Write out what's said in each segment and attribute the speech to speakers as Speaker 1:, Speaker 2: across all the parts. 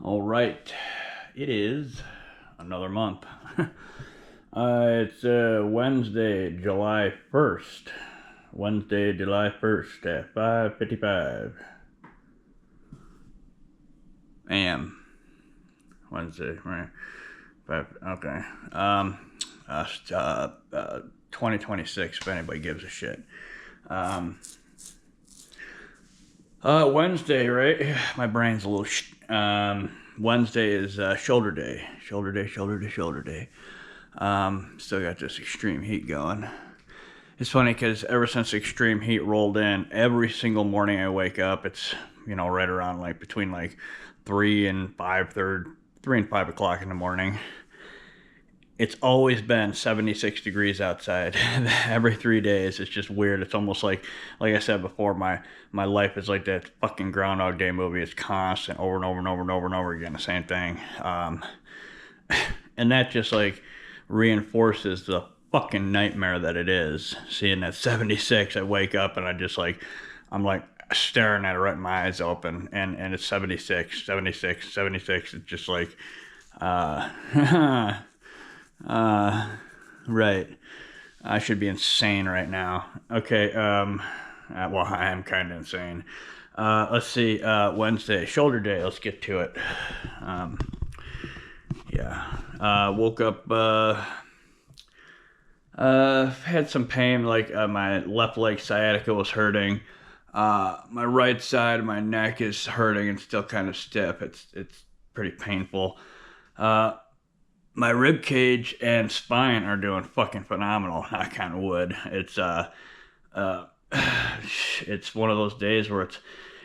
Speaker 1: All right, it is another month. It's Wednesday, July 1st. Wednesday, July 1st at 5:55 a.m. Wednesday, right? Okay. 2026, if anybody gives a shit. Wednesday, right? My brain's a little. Wednesday is shoulder day. Shoulder day. Shoulder day. Still got this extreme heat going. It's funny because ever since extreme heat rolled in, every single morning I wake up, it's right around like between like 3 and 5 o'clock in the morning. It's always been 76 degrees outside every 3 days. It's just weird. It's almost like I said before, my life is like that fucking Groundhog Day movie. It's constant, over and over and over and over and over again, the same thing. And that just like reinforces the fucking nightmare that it is. Seeing that 76, I wake up and I'm like staring at it right, my eyes open, and it's 76. It's just like, right. I should be insane right now. Okay, well, I am kind of insane. Let's see, Wednesday, shoulder day, let's get to it. Woke up, had some pain, like my left leg sciatica was hurting. My right side of my neck is hurting and still kind of stiff. It's pretty painful. My rib cage and spine are doing fucking phenomenal. Knock on wood. It's one of those days where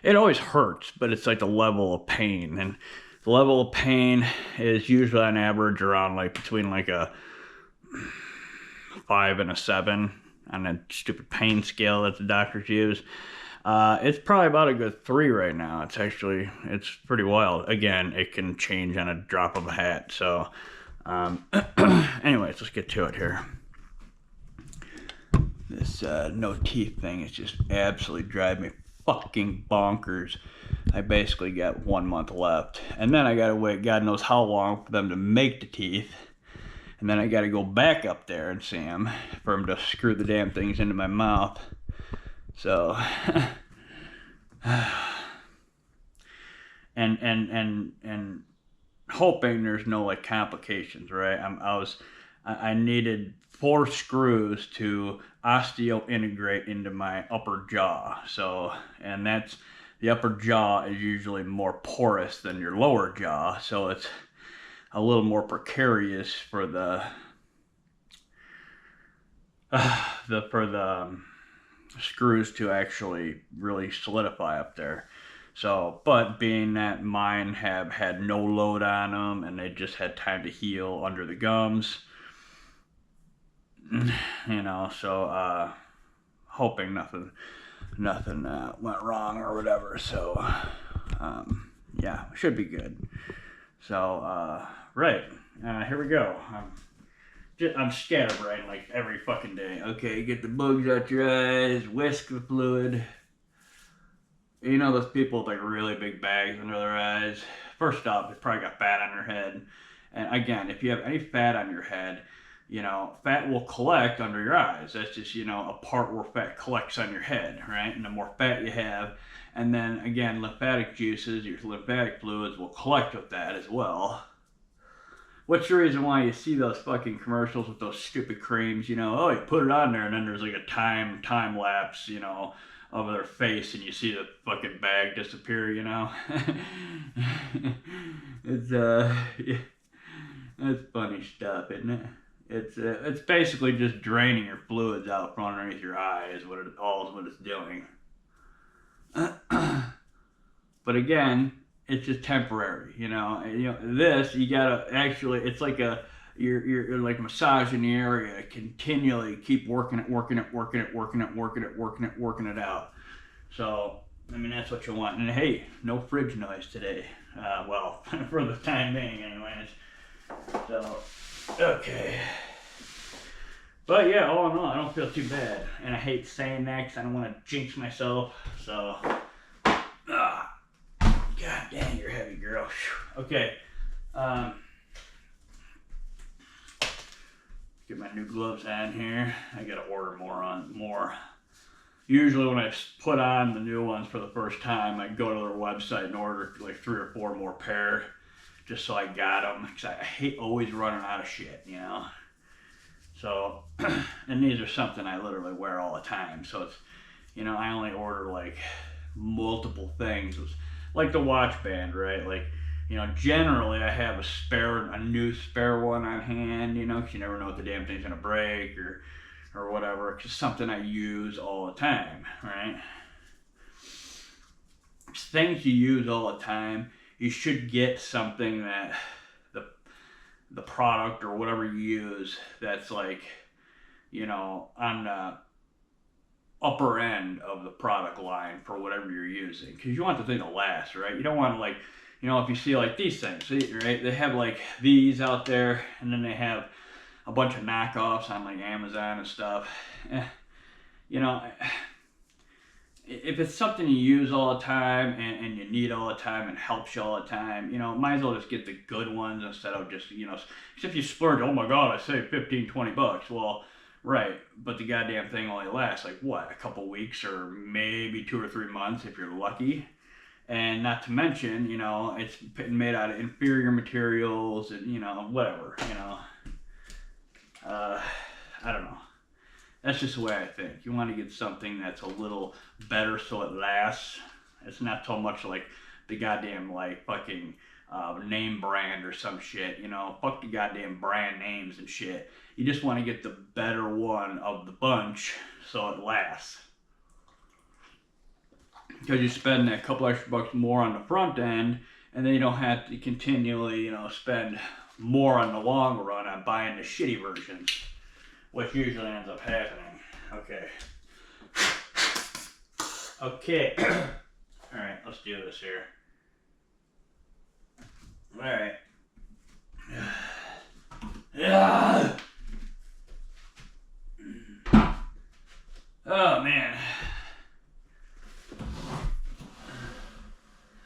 Speaker 1: it always hurts, but it's like the level of pain, and the level of pain is usually on average around like between like a 5 and a 7 on that stupid pain scale that the doctors use. It's probably about a good 3 right now. It's pretty wild. Again, it can change on a drop of a hat. So, anyways, let's get to it here. This no teeth thing is just absolutely driving me fucking bonkers. I basically got 1 month left, and then I gotta wait God knows how long for them to make the teeth, and then I gotta go back up there and see them for them to screw the damn things into my mouth. So, and hoping there's no like complications, right? I needed 4 screws to osteointegrate into my upper jaw. So, and the upper jaw is usually more porous than your lower jaw, so it's a little more precarious for the screws to actually really solidify up there. So, but being that mine have had no load on them and they just had time to heal under the gums, so hoping nothing went wrong or whatever. So, should be good. So, right, here we go. I'm scatterbrained like every fucking day. Okay, get the bugs out your eyes, whisk the fluid. You know those people with like really big bags under their eyes? First off, they probably got fat on their head. And again, if you have any fat on your head, fat will collect under your eyes. That's just, a part where fat collects on your head, right? And the more fat you have, and then again, lymphatic juices, your lymphatic fluids will collect with that as well. What's the reason why you see those fucking commercials with those stupid creams, you put it on there and then there's like a time lapse, of their face and you see the fucking bag disappear, It's, that's funny stuff, isn't it? It's basically just draining your fluids out from underneath your eye is what it's doing. But again, it's just temporary, this, you gotta actually, it's like you're like massaging the area, continually keep working it out. So, that's what you want. And hey, no fridge noise today. Well, for the time being anyways. So, okay. But yeah, all in all, I don't feel too bad. And I hate saying that because I don't want to jinx myself. So, God dang, you're heavy, girl. Okay. Get my new gloves on here. I gotta order more. Usually when I put on the new ones for the first time, I go to their website and order like 3 or 4 more pair, just so I got them. Cause I hate always running out of shit, you know. So, and these are something I literally wear all the time. So it's, you know, I only order like multiple things. It's like the watch band, right? Like, you know, generally I have a new spare one on hand, you know, because you never know if the damn thing's gonna break or whatever. It's just something I use all the time, right? Things you use all the time, you should get something that the product or whatever you use that's like, you know, on the upper end of the product line for whatever you're using, because you want the thing to last, right? You don't want to, like, you know, if you see like these things, right? They have like these out there, and then they have a bunch of knockoffs on like Amazon and stuff. You know, if it's something you use all the time and you need all the time and helps you all the time, you know, might as well just get the good ones instead of just, you know, if you splurge, oh my God, I saved 15, 20 bucks. Well, right, but the goddamn thing only lasts like what, a couple weeks or maybe 2 or 3 months if you're lucky. And not to mention, you know, it's made out of inferior materials and, you know, whatever, you know. I don't know. That's just the way I think. You want to get something that's a little better so it lasts. It's not so much like the goddamn, like, fucking name brand or some shit, you know. Fuck the goddamn brand names and shit. You just want to get the better one of the bunch so it lasts. Because you spend a couple extra bucks more on the front end, and then you don't have to continually, you know, spend more on the long run on buying the shitty versions, which usually ends up happening. Okay. Okay. All right, let's do this here. All right. Yeah. Oh man.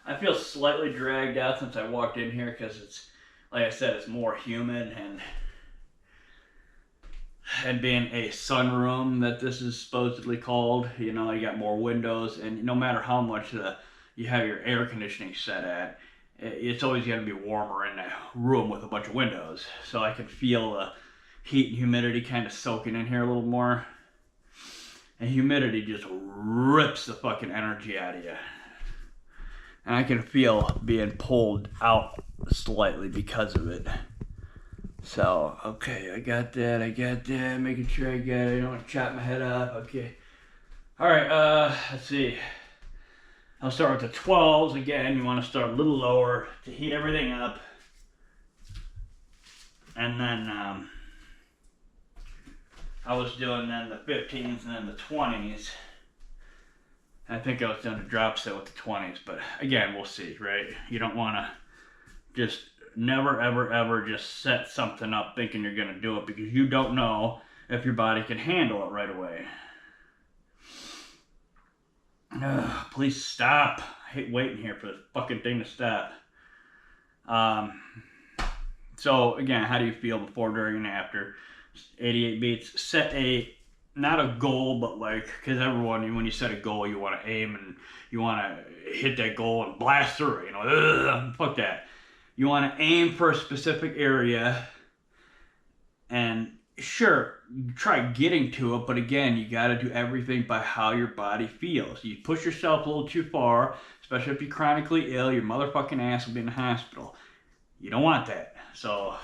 Speaker 1: I feel slightly dragged out since I walked in here because it's, like I said, it's more humid, and being a sunroom that this is supposedly called, you know, you got more windows, and no matter how much you have your air conditioning set at, it's always going to be warmer in a room with a bunch of windows. So I can feel the heat and humidity kind of soaking in here a little more. And humidity just rips the fucking energy out of you. And I can feel being pulled out slightly because of it. So, okay, I got that, making sure I got it. I don't want to chop my head off, okay. Alright, let's see. I'll start with the 12s. Again, you want to start a little lower to heat everything up. And then, I was doing then the 15s and then the 20s. I think I was doing a drop set with the 20s, but again, we'll see, right? You don't want to just never, ever, ever just set something up thinking you're going to do it, because you don't know if your body can handle it right away. Ugh, please stop. I hate waiting here for this fucking thing to stop. So again, how do you feel before, during, and after? 88 beats. Set not a goal, but like, because everyone, when you set a goal, you want to aim and you want to hit that goal and blast through it, you know, fuck that. You want to aim for a specific area, and sure, try getting to it, but again, you got to do everything by how your body feels. You push yourself a little too far, especially if you're chronically ill, your motherfucking ass will be in the hospital. You don't want that. So,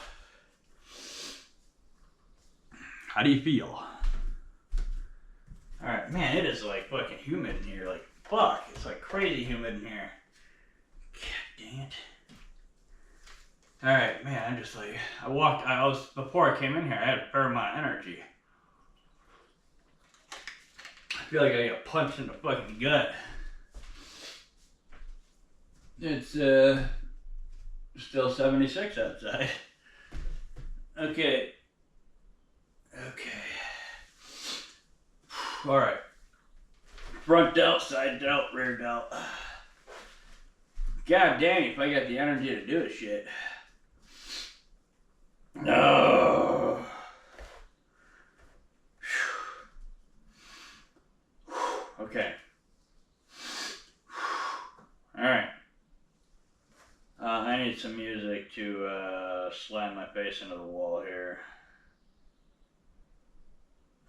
Speaker 1: how do you feel? Alright, man, it is like fucking humid in here. Like, fuck, it's like crazy humid in here. God dang it. Alright, man, I'm just like, before I came in here, I had a fair amount of energy. I feel like I got punched in the fucking gut. It's, still 76 outside. Okay. Alright. Front delt, side delt, rear delt. God dang, if I got the energy to do this shit. No. Okay. Alright. I need some music to slam my face into the wall here.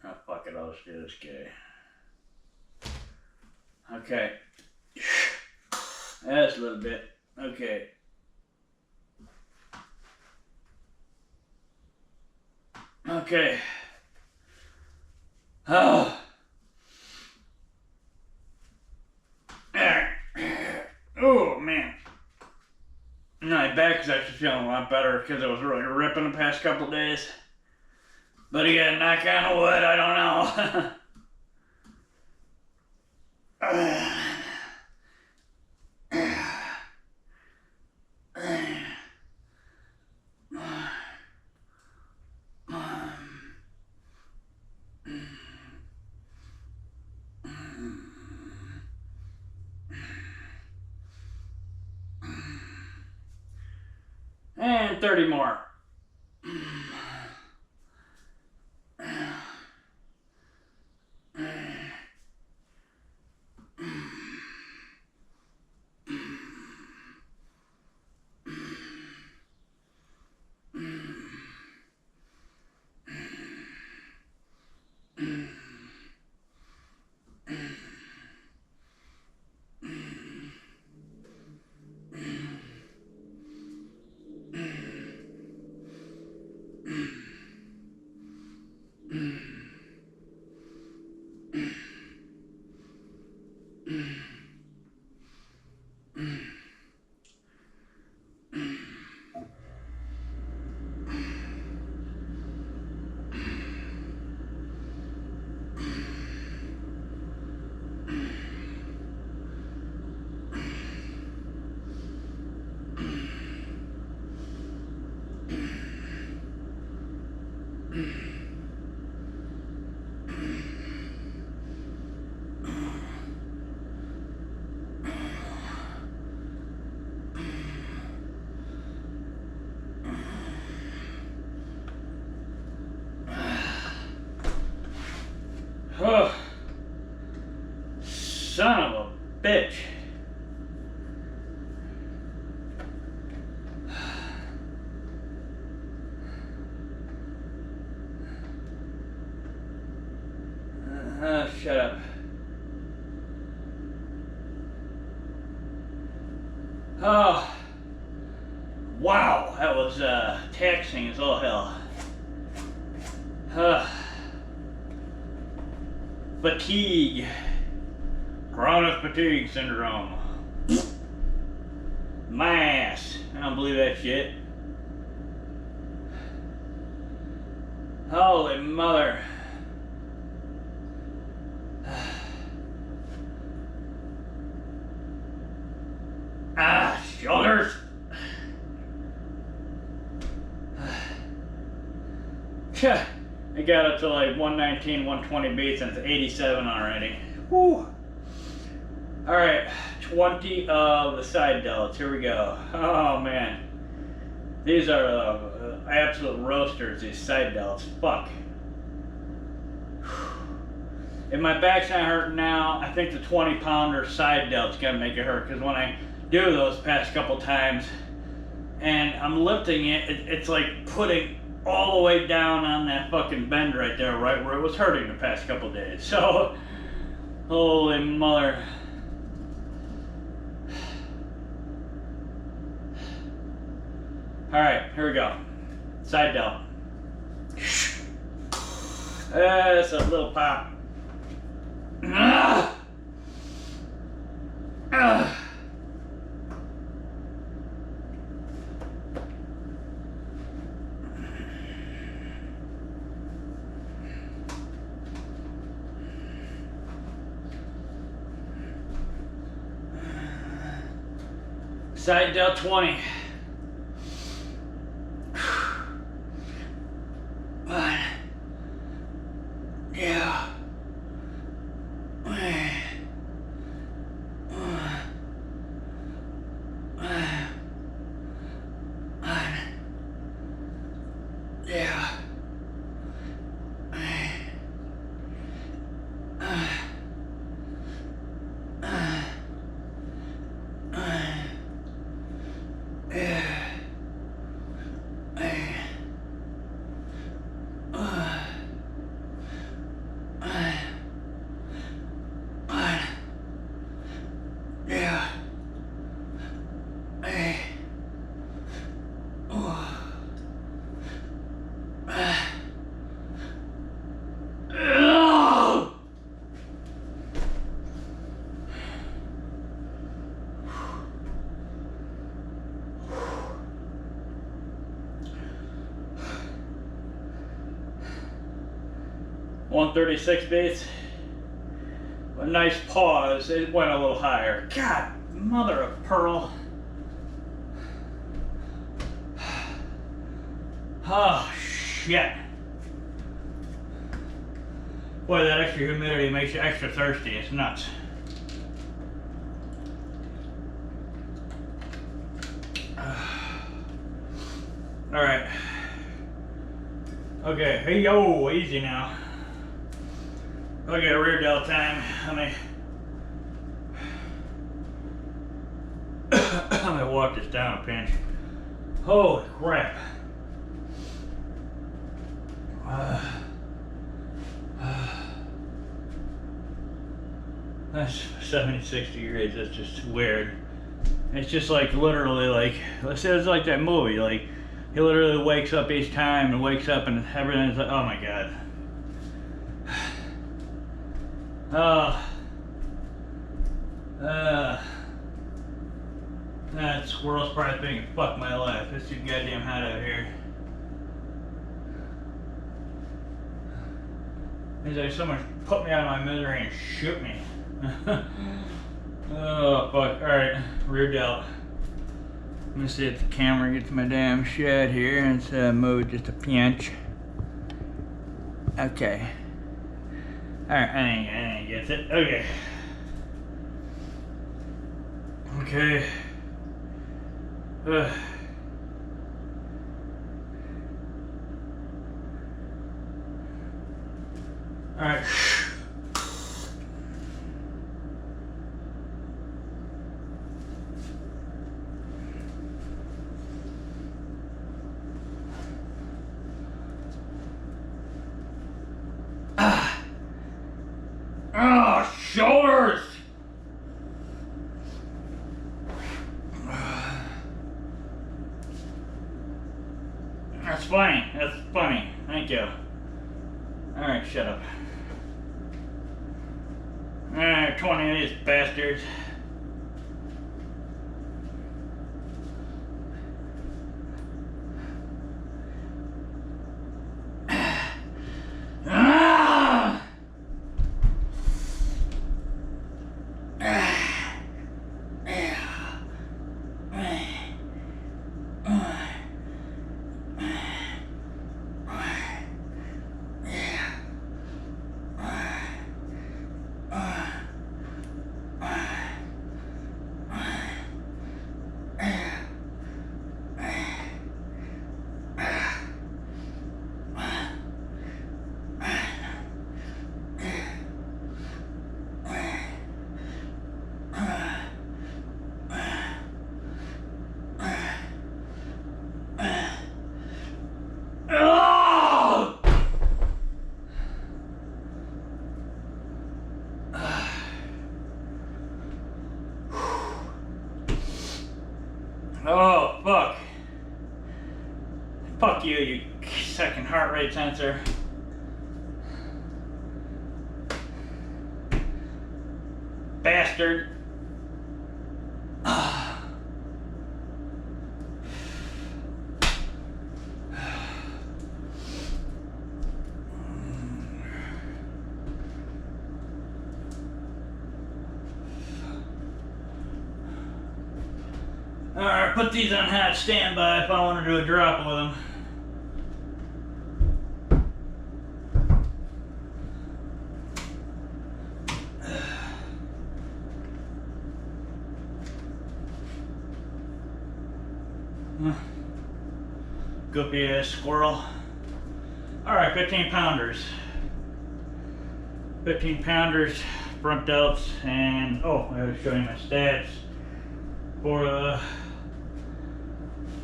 Speaker 1: Oh, fuck it, I'll just do this gay. Okay. That's a little bit. Okay. Okay. Oh. Oh, man. My back is actually feeling a lot better because I was really ripping the past couple days. But again, knock on wood, I don't know. And 30 more. Oh, son of a bitch. Shut up. Oh, wow, that was taxing as all hell. Fatigue. Chronic fatigue syndrome. My ass. I don't believe that shit. Holy mother. Shoulders. I got up to like 119, 120 beats and it's 87 already. Whew. Alright, 20 of the side delts. Here we go. Oh man. These are absolute roasters, these side delts. Fuck. If my back's not hurting now, I think the 20-pounder side delt's gonna make it hurt, because when I do those past couple times and I'm lifting it, it's like putting all the way down on that fucking bend right there, right where it was hurting the past couple days. So, holy mother. Alright, here we go. Side delt. That's a little pop. Ah! Ah! Side delt 20. Yeah. $136 beats. A nice pause. It went a little higher. God, mother of pearl. Oh, shit. Boy, that extra humidity makes you extra thirsty. It's nuts. Alright. Okay, hey yo, easy now. Okay, rear delt time. Let me walk this down a pinch. Holy crap. That's 76 degrees. That's just weird. It's just like literally like, let's say it's like that movie. Like, he literally wakes up each time and wakes up and everything's like, oh my god. That squirrel's probably thinking, fuck my life. It's too goddamn hot out here. He's like, someone put me out of my misery and shoot me. Oh, fuck. Alright, rear delt. Let me see if the camera gets my damn shit here and it's moved just a pinch. Okay. Alright, I think gets it. Okay. Okay. Alright. Shoulders! That's funny. That's funny. Thank you. Alright, shut up. Alright, 20 of these bastards. Oh, fuck. Fuck you, you second heart rate sensor. Bastard. Alright, put these on hot standby if I want to do a drop with them. Goopy ass squirrel. Alright, 15 pounders. 15 pounders, front delts, and oh, I gotta show you my stats for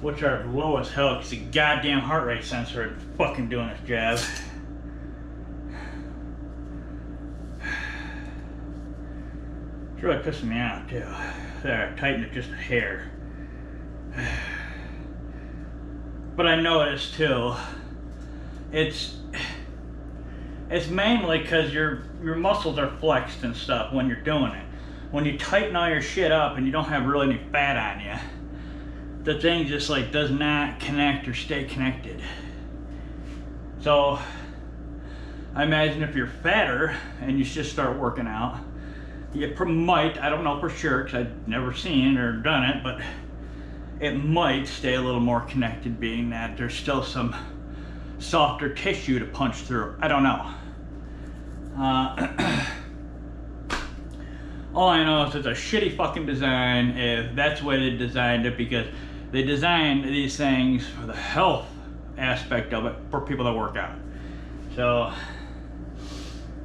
Speaker 1: which are low as hell because the goddamn heart rate sensor is fucking doing its job. It's really pissing me out too. There, tighten it just a hair. But I noticed too, it's mainly because your muscles are flexed and stuff when you're doing it. When you tighten all your shit up and you don't have really any fat on you, the thing just like does not connect or stay connected. So I imagine if you're fatter and you just start working out, you might, I don't know for sure because I've never seen or done it, but it might stay a little more connected, being that there's still some softer tissue to punch through. I don't know. All I know is it's a shitty fucking design if that's the way they designed it, because they designed these things for the health aspect of it for people that work out. So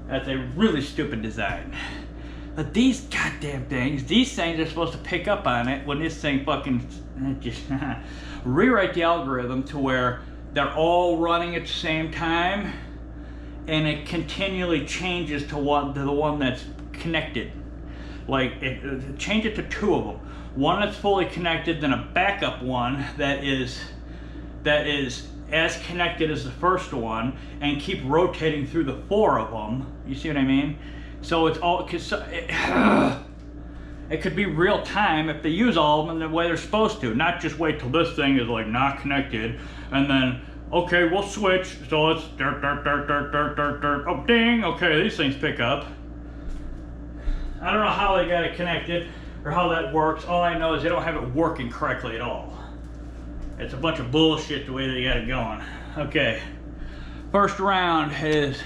Speaker 1: that's a really stupid design. But these goddamn things, these things are supposed to pick up on it when this thing fucking just rewrite the algorithm to where they're all running at the same time, and it continually changes to the one that's connected. Like change it to two of them. One that's fully connected, then a backup one that is as connected as the first one, and keep rotating through the four of them. You see what I mean? So it's all, cause it could be real time if they use all of them the way they're supposed to, not just wait till this thing is like not connected and then okay, we'll switch. So it's oh ding, okay, these things pick up. I don't know how they got it connected or how that works. All I know is they don't have it working correctly at all. It's a bunch of bullshit the way they got it going. Okay, first round is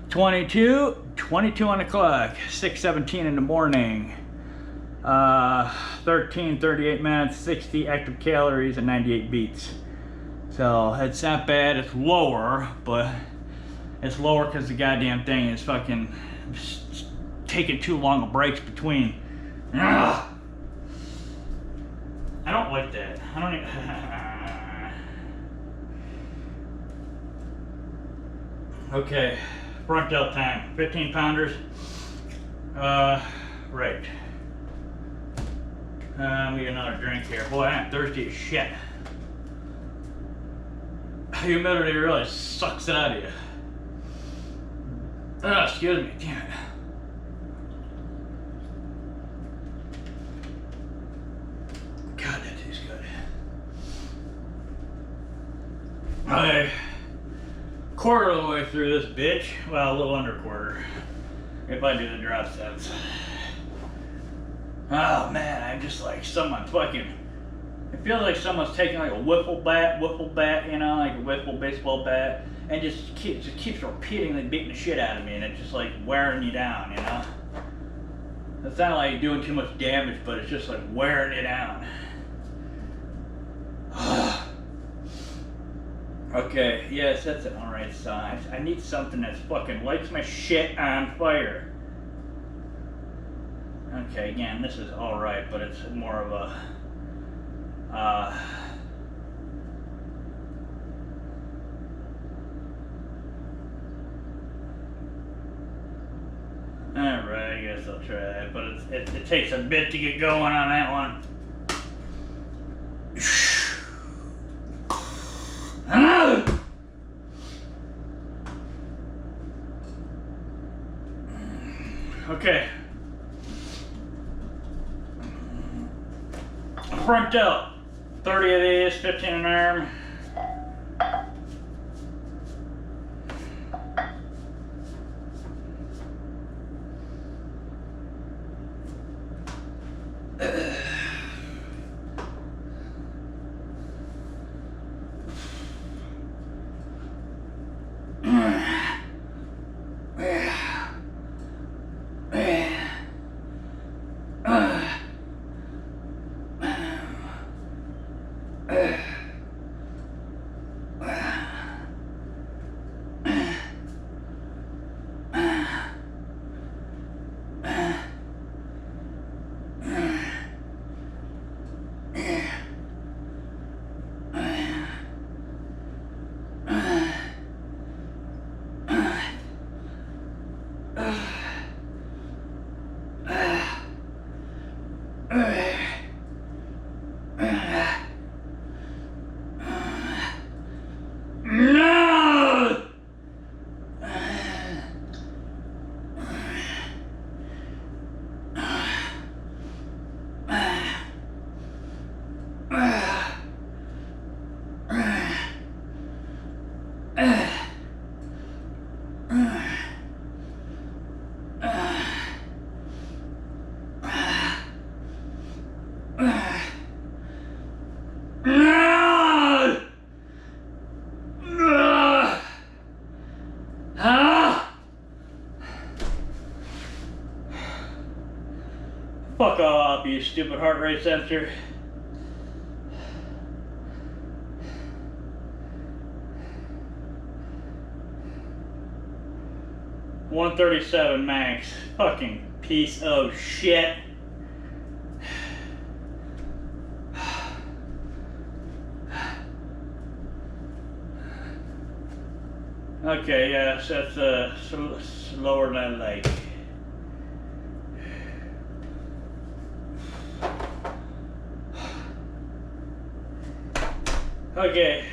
Speaker 1: 22 on the clock, 6:17 in the morning. 38 minutes, 60 active calories, and 98 beats. So it's not bad. It's lower, but it's lower because the goddamn thing is fucking taking too long of breaks between. Ugh. I don't like that. I don't even. Okay, front delt time, 15 pounders. Right. Let me get another drink here. Boy, I am thirsty as shit. Humidity really sucks it out of you. Excuse me, damn it. God, that tastes good. Okay. Quarter of the way through this bitch. Well, a little under a quarter. If I do the drop sets. Oh man, I'm just like someone fucking. It feels like someone's taking like a wiffle bat, you know, like a wiffle baseball bat, and just keeps repeatedly beating the shit out of me, and it's just like wearing you down, you know. It's not like doing too much damage, but it's just like wearing you down. Okay, yes, that's an alright size. I need something that's fucking lights my shit on fire. Okay, again, this is alright, but it's more of a, alright, I guess I'll try that, but it takes a bit to get going on that one. Okay. Front delt, 30 of these, 15 an arm. stupid heart rate sensor. $137 max. Fucking piece of shit. Okay, yes, that's slower than I like. Okay.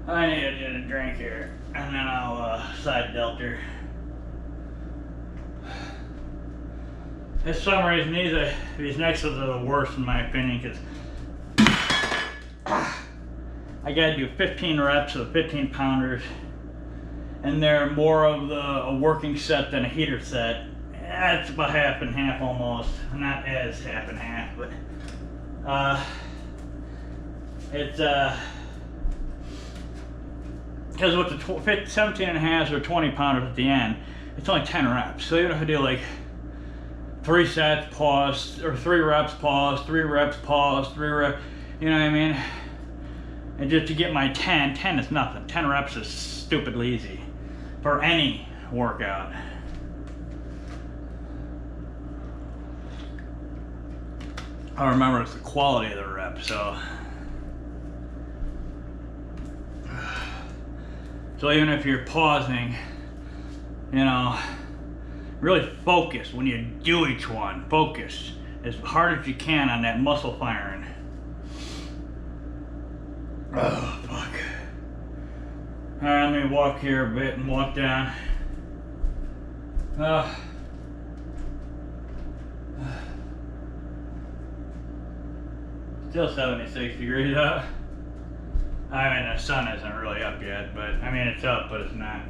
Speaker 1: I need to get a drink here, and then I'll side delta. For some reason, these next ones are the worst in my opinion, because I gotta do 15 reps of 15 pounders, and they're more of a working set than a heater set. It's about half and half almost, not as half and half, but it's because with the 17 and a half or 20 pounders at the end, it's only 10 reps. So even if I do like 3 sets, pause, or 3 reps, pause, 3 reps, pause, 3 reps, you know what I mean? And just to get my 10 is nothing. 10 reps is stupidly easy for any workout. I remember it's the quality of the rep, so even if you're pausing, you know, really focus when you do each one. Focus as hard as you can on that muscle firing. Oh, fuck. Alright, let me walk here a bit and walk down. Still 76 degrees out. I mean, the sun isn't really up yet, but I mean, it's up, but it's not.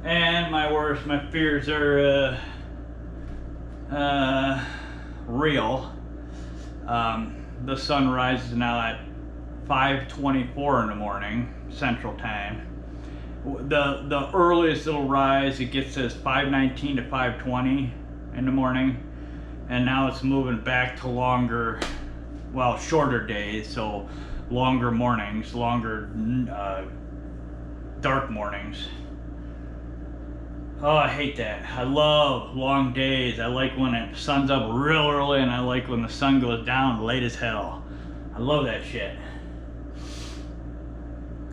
Speaker 1: And my fears are real. The sun rises now at 5:24 in the morning, Central Time. The earliest it'll rise, it gets as 5:19 to 5:20 in the morning, and now it's moving back to longer, well, shorter days, so longer mornings, longer dark mornings. Oh, I hate that. I love long days. I like when the sun's up real early, and I like when the sun goes down late as hell. I love that shit.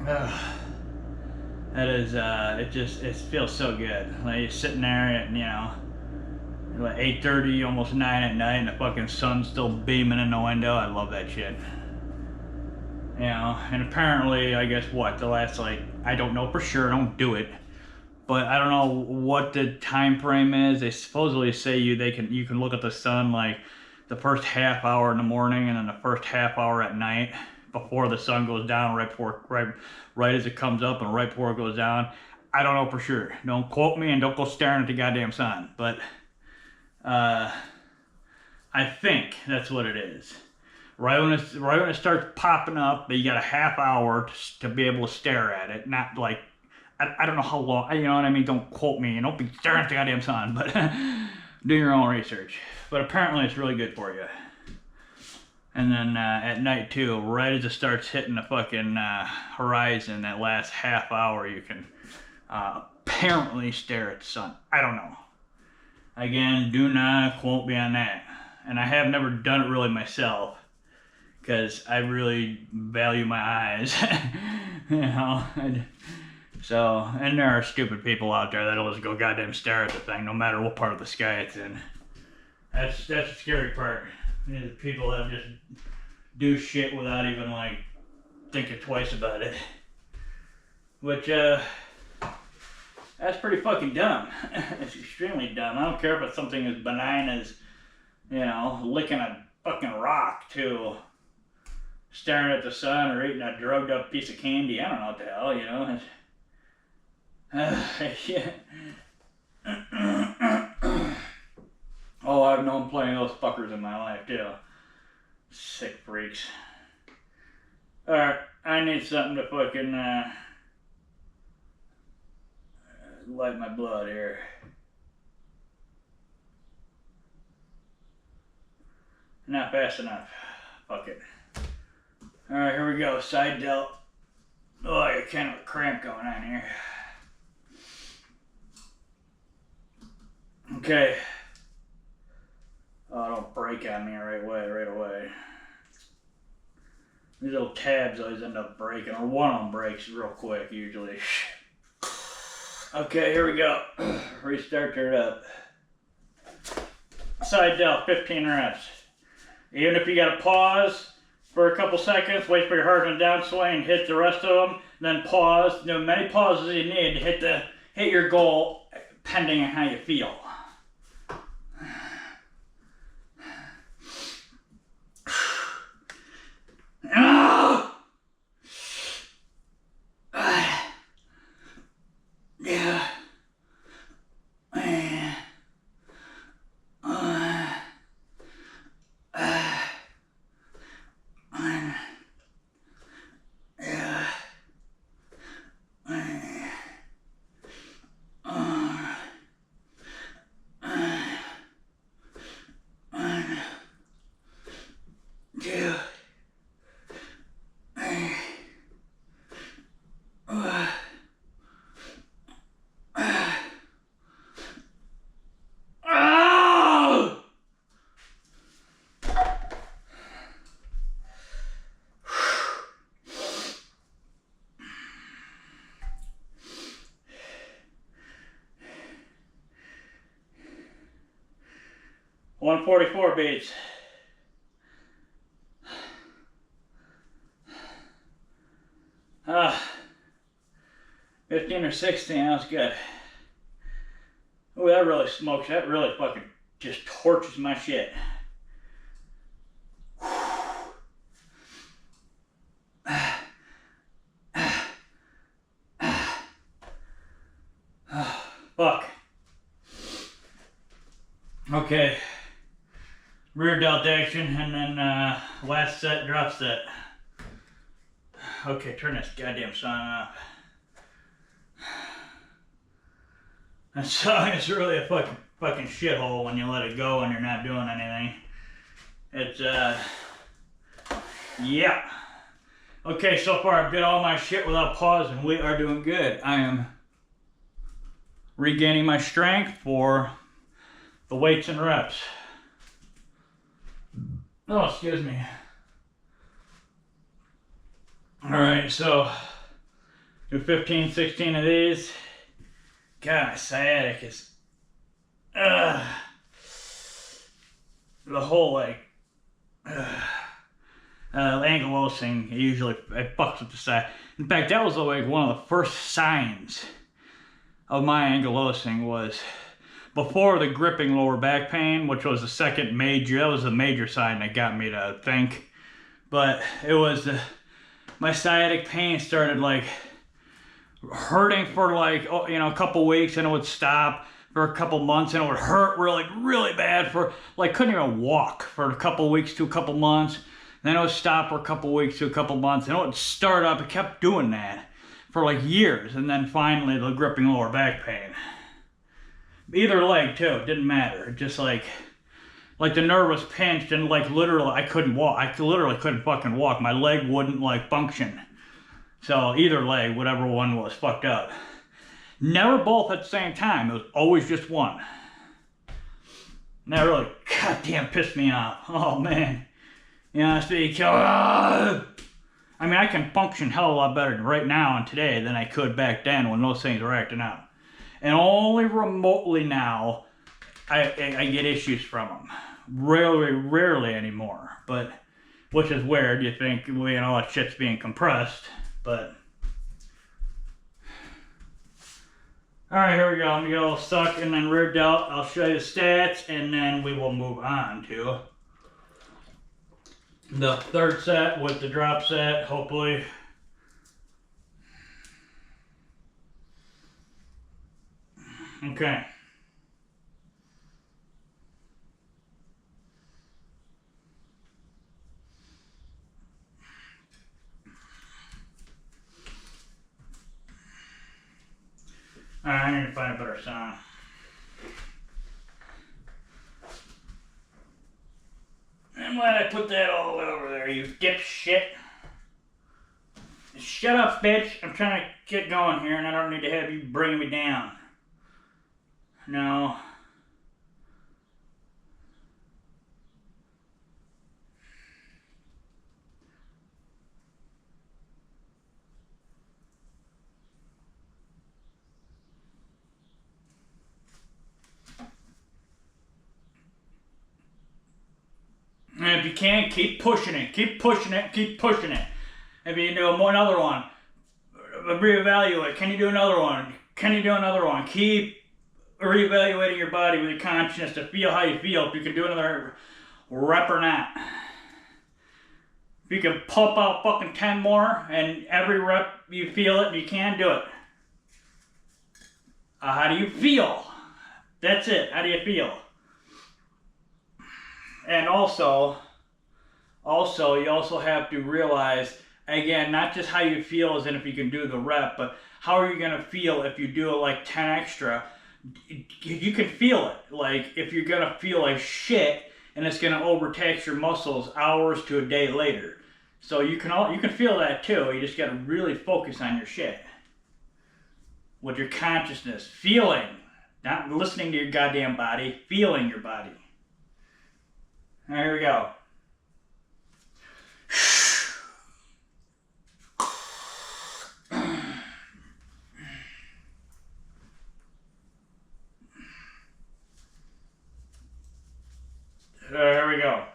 Speaker 1: That is, it feels so good. Like you're sitting there at, you know, like 8:30, almost 9 at night, and the fucking sun's still beaming in the window. I love that shit. You know, and apparently, I guess what, the last, like, I don't know for sure, don't do it, but I don't know what the time frame is. They supposedly say you can look at the sun like the first half hour in the morning and then the first half hour at night before the sun goes down, right as it comes up and right before it goes down. I don't know for sure. Don't quote me and don't go staring at the goddamn sun, but I think that's what it is. Right when it starts popping up, you got a half hour to be able to stare at it. Not like, I don't know how long, you know what I mean? Don't quote me and don't be staring at the goddamn sun, but do your own research. But apparently it's really good for you. And then at night too, right as it starts hitting the fucking horizon, that last half hour, you can apparently stare at the sun. I don't know. Again, do not quote me on that. And I have never done it really myself, because I really value my eyes. You know? And there are stupid people out there that'll just go goddamn stare at the thing, no matter what part of the sky it's in. That's the scary part. You know, the people that just do shit without even, like, thinking twice about it. Which, that's pretty fucking dumb. It's extremely dumb. I don't care if it's something as benign as, you know, licking a fucking rock, to staring at the sun or eating a drugged up piece of candy. I don't know what the hell, you know. Yeah. Oh, I've known plenty of those fuckers in my life, too. Sick freaks. Alright, I need something to fucking light my blood here. Not fast enough. Fuck it. Alright, here we go. Side delt. Oh, I got kind of a cramp going on here. Okay. Oh, don't break on me right away. These little tabs always end up breaking, or one of them breaks real quick usually. Okay, here we go. Restart it up. Side delt, 15 reps. Even if you gotta pause for a couple seconds, wait for your heart and downswing, hit the rest of them, then pause. You know, many pauses as you need to hit your goal, depending on how you feel. Yeah. $144 beats. Ah, 15 or 16, that was good. Oh, that really smokes. That really fucking just torches my shit. Fuck. Okay. Rear delt action, and then last set, drop set. Okay, turn this goddamn song off. That song is really a fucking shithole when you let it go and you're not doing anything. It's yeah. Okay, so far I've did all my shit without pausing. We are doing good. I am regaining my strength for the weights and reps. Oh, excuse me. Alright, so do 15, 16 of these. God, my sciatic is the whole like ankylosing usually it fucks with the side. In fact, that was like one of the first signs of my ankylosing was before the gripping lower back pain, which was the second major. That was the major sign that got me to think. But it was my sciatic pain started like hurting for like a couple weeks, and it would stop for a couple months, and it would hurt really bad for like couldn't even walk for a couple weeks to a couple months. Then it would stop for a couple weeks to a couple months, and it would start up. It kept doing that for like years, and then finally the gripping lower back pain. Either leg too, it didn't matter. Just like the nerve was pinched, and like literally I couldn't walk. I literally couldn't fucking walk. My leg wouldn't like function. So either leg, whatever one was fucked up. Never both at the same time. It was always just one. And that really goddamn pissed me off. Oh man. You know, I mean, I can function hell of a lot better right now and today than I could back then when those things were acting out. And only remotely now I get issues from them. Rarely anymore. But, which is weird. You think, well, you know, that shit's being compressed. But, alright, here we go. I'm going to get a little suck and then rear delt. I'll show you the stats and then we will move on to the third set with the drop set, hopefully. Okay. Alright, I need to find a better song. I'm glad I put that all the way over there, you dipshit. Shut up, bitch. I'm trying to get going here, and I don't need to have you bring me down. No. And if you can, keep pushing it. Keep pushing it. Keep pushing it. If you do another one, reevaluate. Can you do another one? Can you do another one? Keep reevaluating your body with your consciousness to feel how you feel. If you can do another rep or not. If you can pump out fucking 10 more and every rep you feel it, you can do it. How do you feel? That's it. How do you feel? And also, you also have to realize, again, not just how you feel as in if you can do the rep, but how are you going to feel if you do like 10 extra? You can feel it. Like, if you're going to feel like shit, and it's going to overtax your muscles hours to a day later. So you can feel that too. You just got to really focus on your shit. With your consciousness. Feeling. Not listening to your goddamn body. Feeling your body. All right, here we go. Here we go.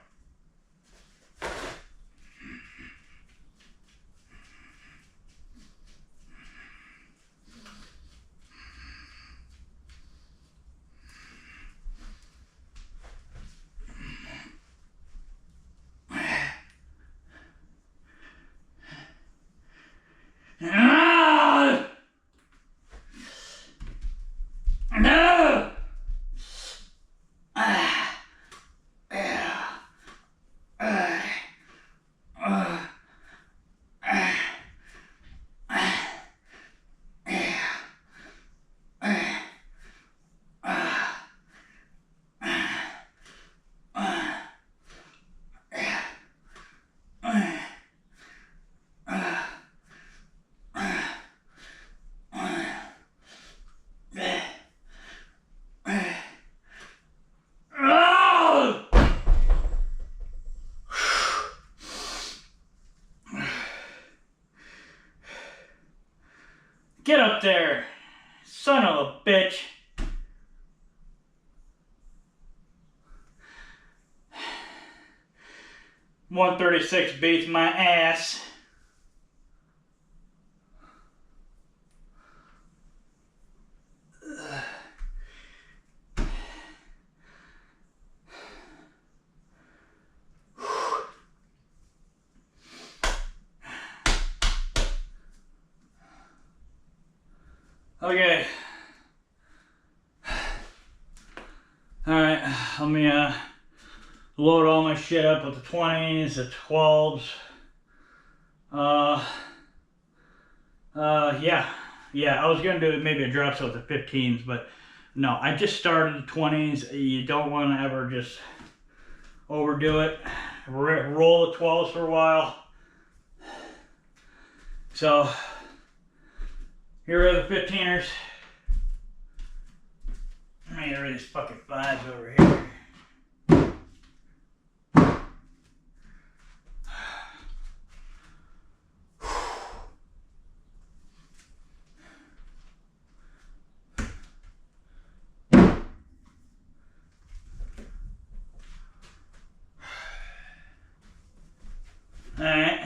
Speaker 1: Get up there, son of a bitch. $136 beats my ass. Okay. Alright, let me load all my shit up with the 20s, the 12s. Yeah, I was gonna do maybe a drop set with the 15s, but no, I just started the 20s. You don't want to ever just overdo it. Roll the 12s for a while. So, here are the 15ers. Let me get rid of these fucking 5s over here. Alright.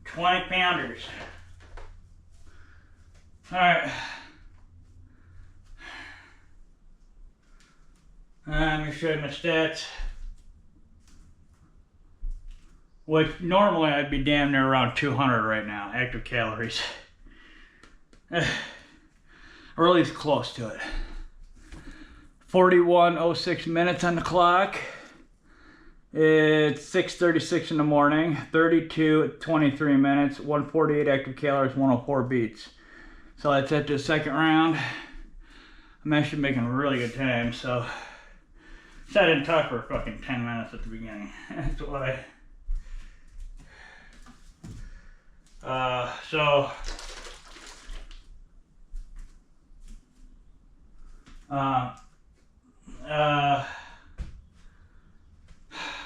Speaker 1: $20-pounders. Alright. Let me show you my stats. Which normally I'd be damn near around 200 right now, active calories. Or at least close to it. 41:06 minutes on the clock. It's 6:36 in the morning, 32 at 23 minutes, 148 active calories, 104 beats. So that's at the second round. I'm actually making really good time, so I didn't talk for fucking 10 minutes at the beginning. That's why. So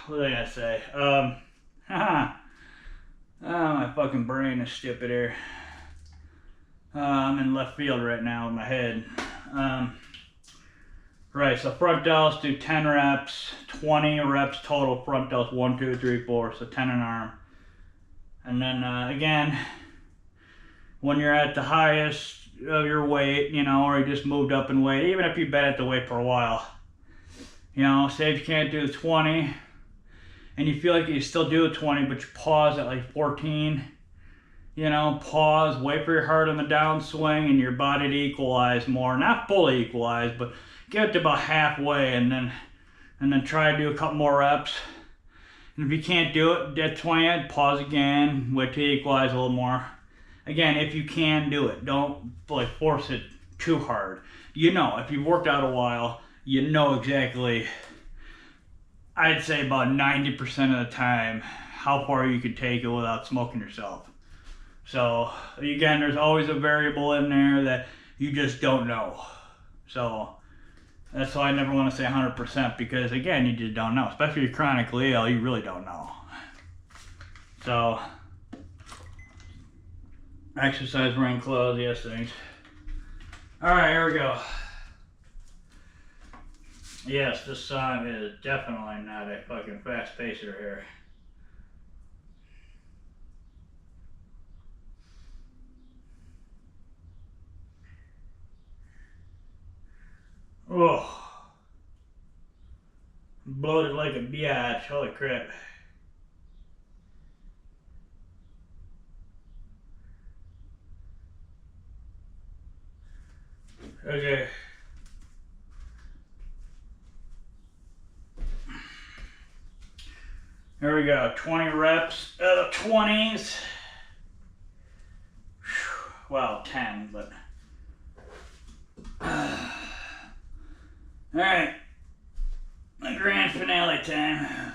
Speaker 1: what was I gonna say? My fucking brain is stupid here. I'm in left field right now with my head. Right, so front delts, do 10 reps, 20 reps total front delts, 1, 2, 3, 4, so 10 an arm. And then again, when you're at the highest of your weight, you know, or you just moved up in weight, even if you've been at the weight for a while, you know, say if you can't do the 20, and you feel like you still do a 20, but you pause at like 14, you know, pause, wait for your heart on the downswing and your body to equalize more. Not fully equalize, but get it to about halfway, and then try to do a couple more reps. And if you can't do it, at 20, pause again, wait till you equalize a little more. Again, if you can do it, don't like force it too hard. You know, if you've worked out a while, you know exactly, I'd say about 90% of the time, how far you could take it without smoking yourself. So again, there's always a variable in there that you just don't know. So that's why I never want to say 100%, because again, you just don't know. Especially if you're chronically ill, you really don't know. So exercise, rain clothes, yes things. Alright, here we go. Yes, this song is definitely not a fucking fast pacer here. Oh, bloated like a biatch, holy crap. Okay. Here we go, 20 reps out of 20s. Well, 10, but. Alright, the grand finale time.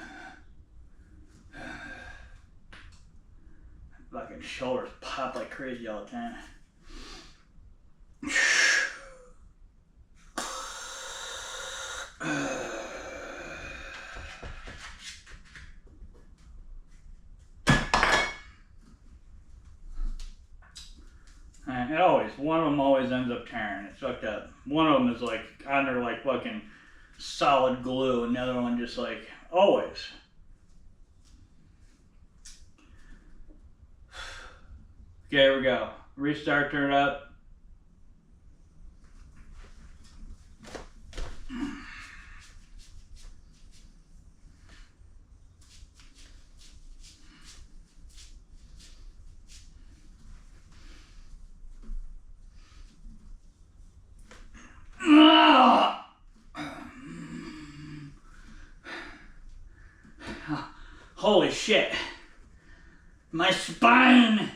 Speaker 1: Fucking shoulders pop like crazy all the time. And it always, one of them always ends up tearing. It's fucked up. One of them is like under like fucking solid glue, and the other one just like always. Okay, here we go. Restart, turn it up. Holy shit. My spine.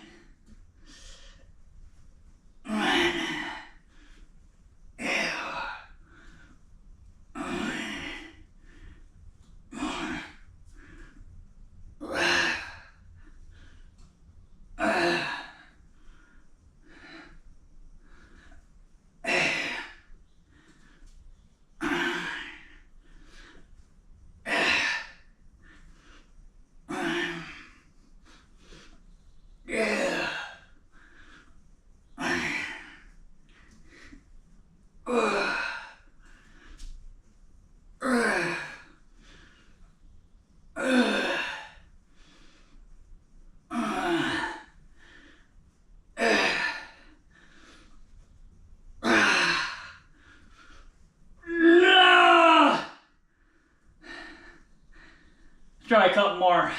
Speaker 1: Try a couple more.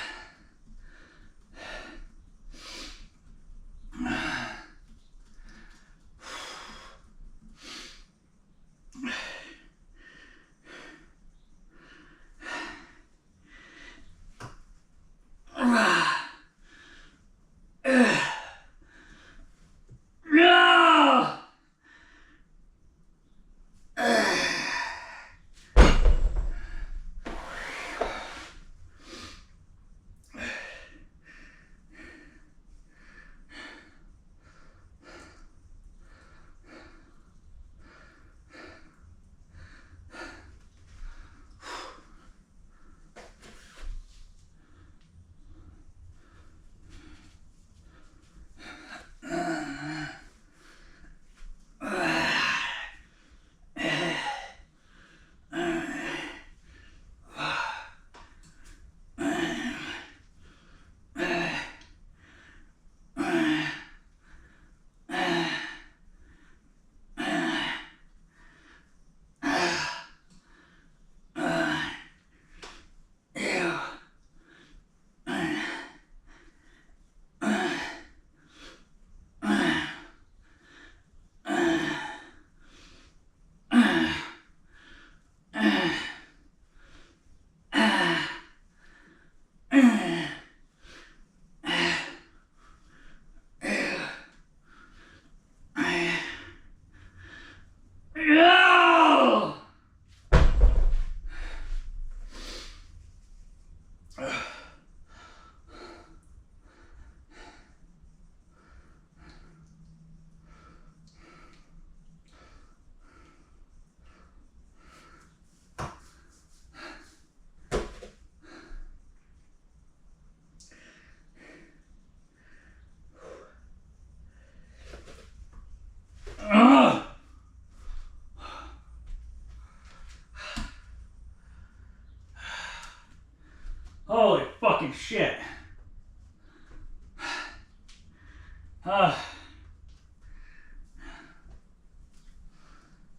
Speaker 1: Uh,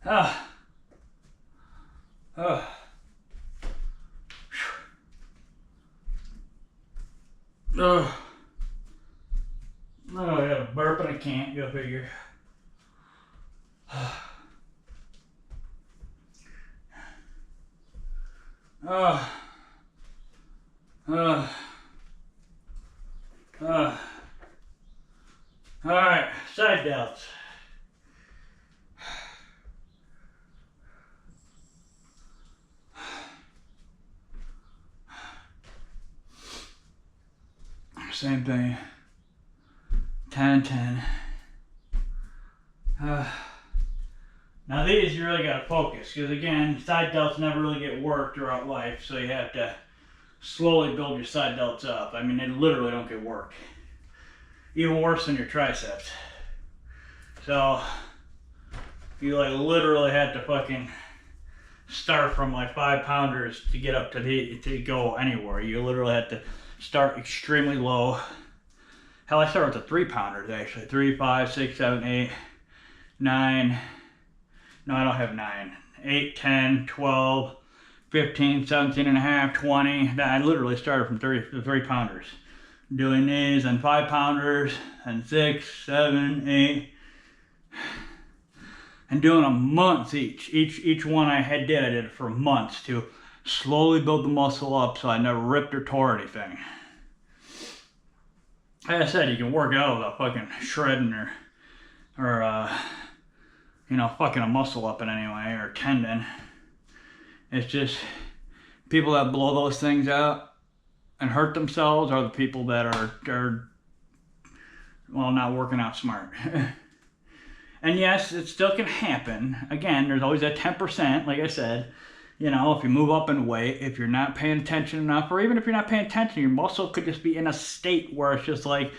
Speaker 1: uh, uh. Oh, I got a burp and I can't, go figure. Alright, side delts. Same thing. 10 and 10. Now these you really gotta focus, because again, side delts never really get worked throughout life, so you have to slowly build your side delts up. I mean, they literally don't get worked. Even worse than your triceps. So, you like literally had to fucking start from like 5 pounders to get up to go anywhere. You literally had to start extremely low. Hell, I started with the 3 pounders actually. 3, 5, 6, 7, 8, 9. No, I don't have 9. 8, 10, 12, 15, 17 and a half, 20. I literally started from 3 pounders. Doing these and 5 pounders and 6, 7, 8. And doing them months each. Each one I did it for months to slowly build the muscle up so I never ripped or tore anything. Like I said, you can work out without fucking shredding or you know, fucking a muscle up in any way or tendon. It's just people that blow those things out and hurt themselves are the people that are well, not working out smart. And yes, it still can happen. Again, there's always that 10%, like I said. You know, if you move up in weight, if you're not paying attention enough, or even if you're not paying attention, your muscle could just be in a state where it's just like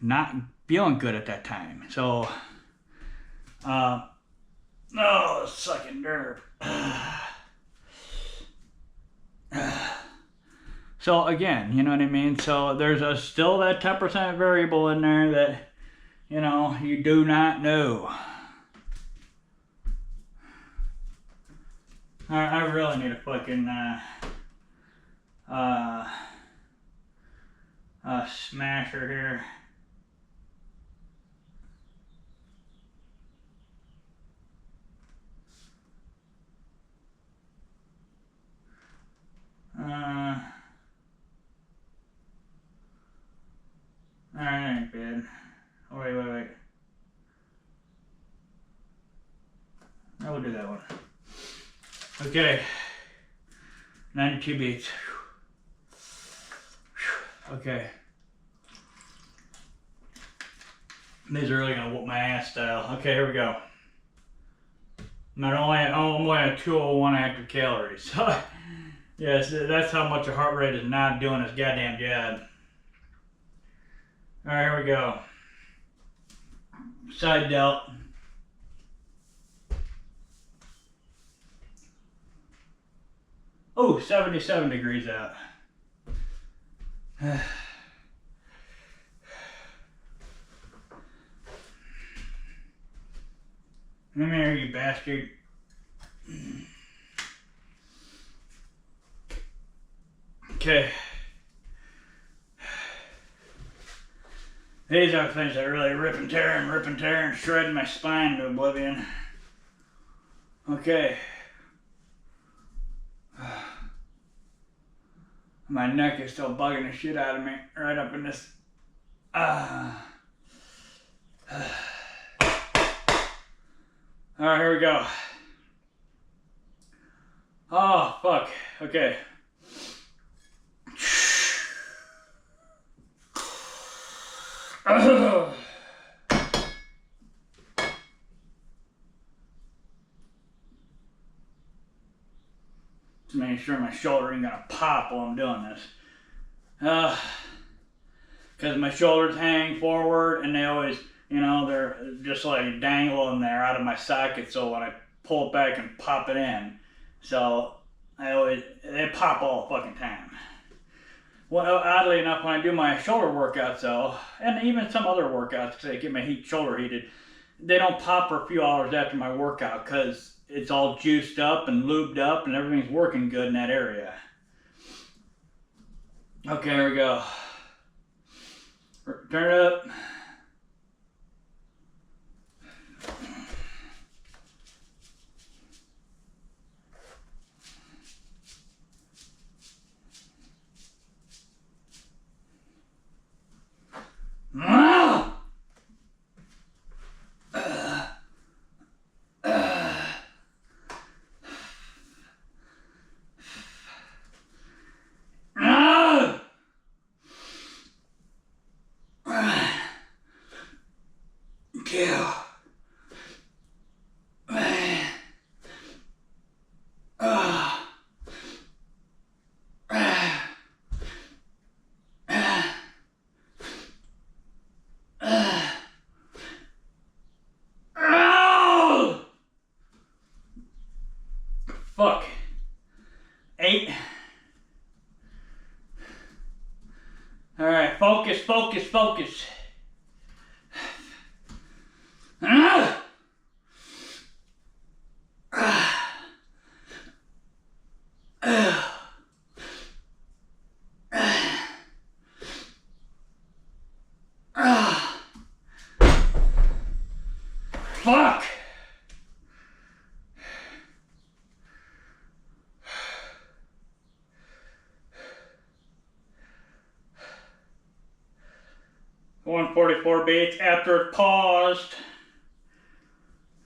Speaker 1: not feeling good at that time. So, oh, sucking nerve. So again, you know what I mean? So there's still that 10% variable in there that, you know, you do not know. I really need a fucking smasher here. Alright, ain't bad. Oh, wait. I will do that one. Okay. 92 beats. Okay. These are really gonna whoop my ass style. Okay, here we go. I'm only at 201 active calories. So, yes, that's how much your heart rate is not doing its goddamn job. Alright, here we go. Side delt. Oh, 77 degrees out. Come here, you bastard. Okay. These are things that really rip and tear and shred my spine to oblivion. Okay. My neck is still bugging the shit out of me right up in this. Alright, here we go. Oh, fuck. Okay. Just making sure my shoulder ain't gonna pop while I'm doing this. Because my shoulders hang forward and they always, you know, they're just like dangling there out of my socket, so when I pull it back and pop it in, so they pop all the fucking time. Well, oddly enough, when I do my shoulder workouts though, and even some other workouts, because I get my shoulder heated, they don't pop for a few hours after my workout because it's all juiced up and lubed up and everything's working good in that area. Okay, here we go. Turn it up. Fuck. 8. All right, focus, focus, focus. Fuck. $144 beats after it paused.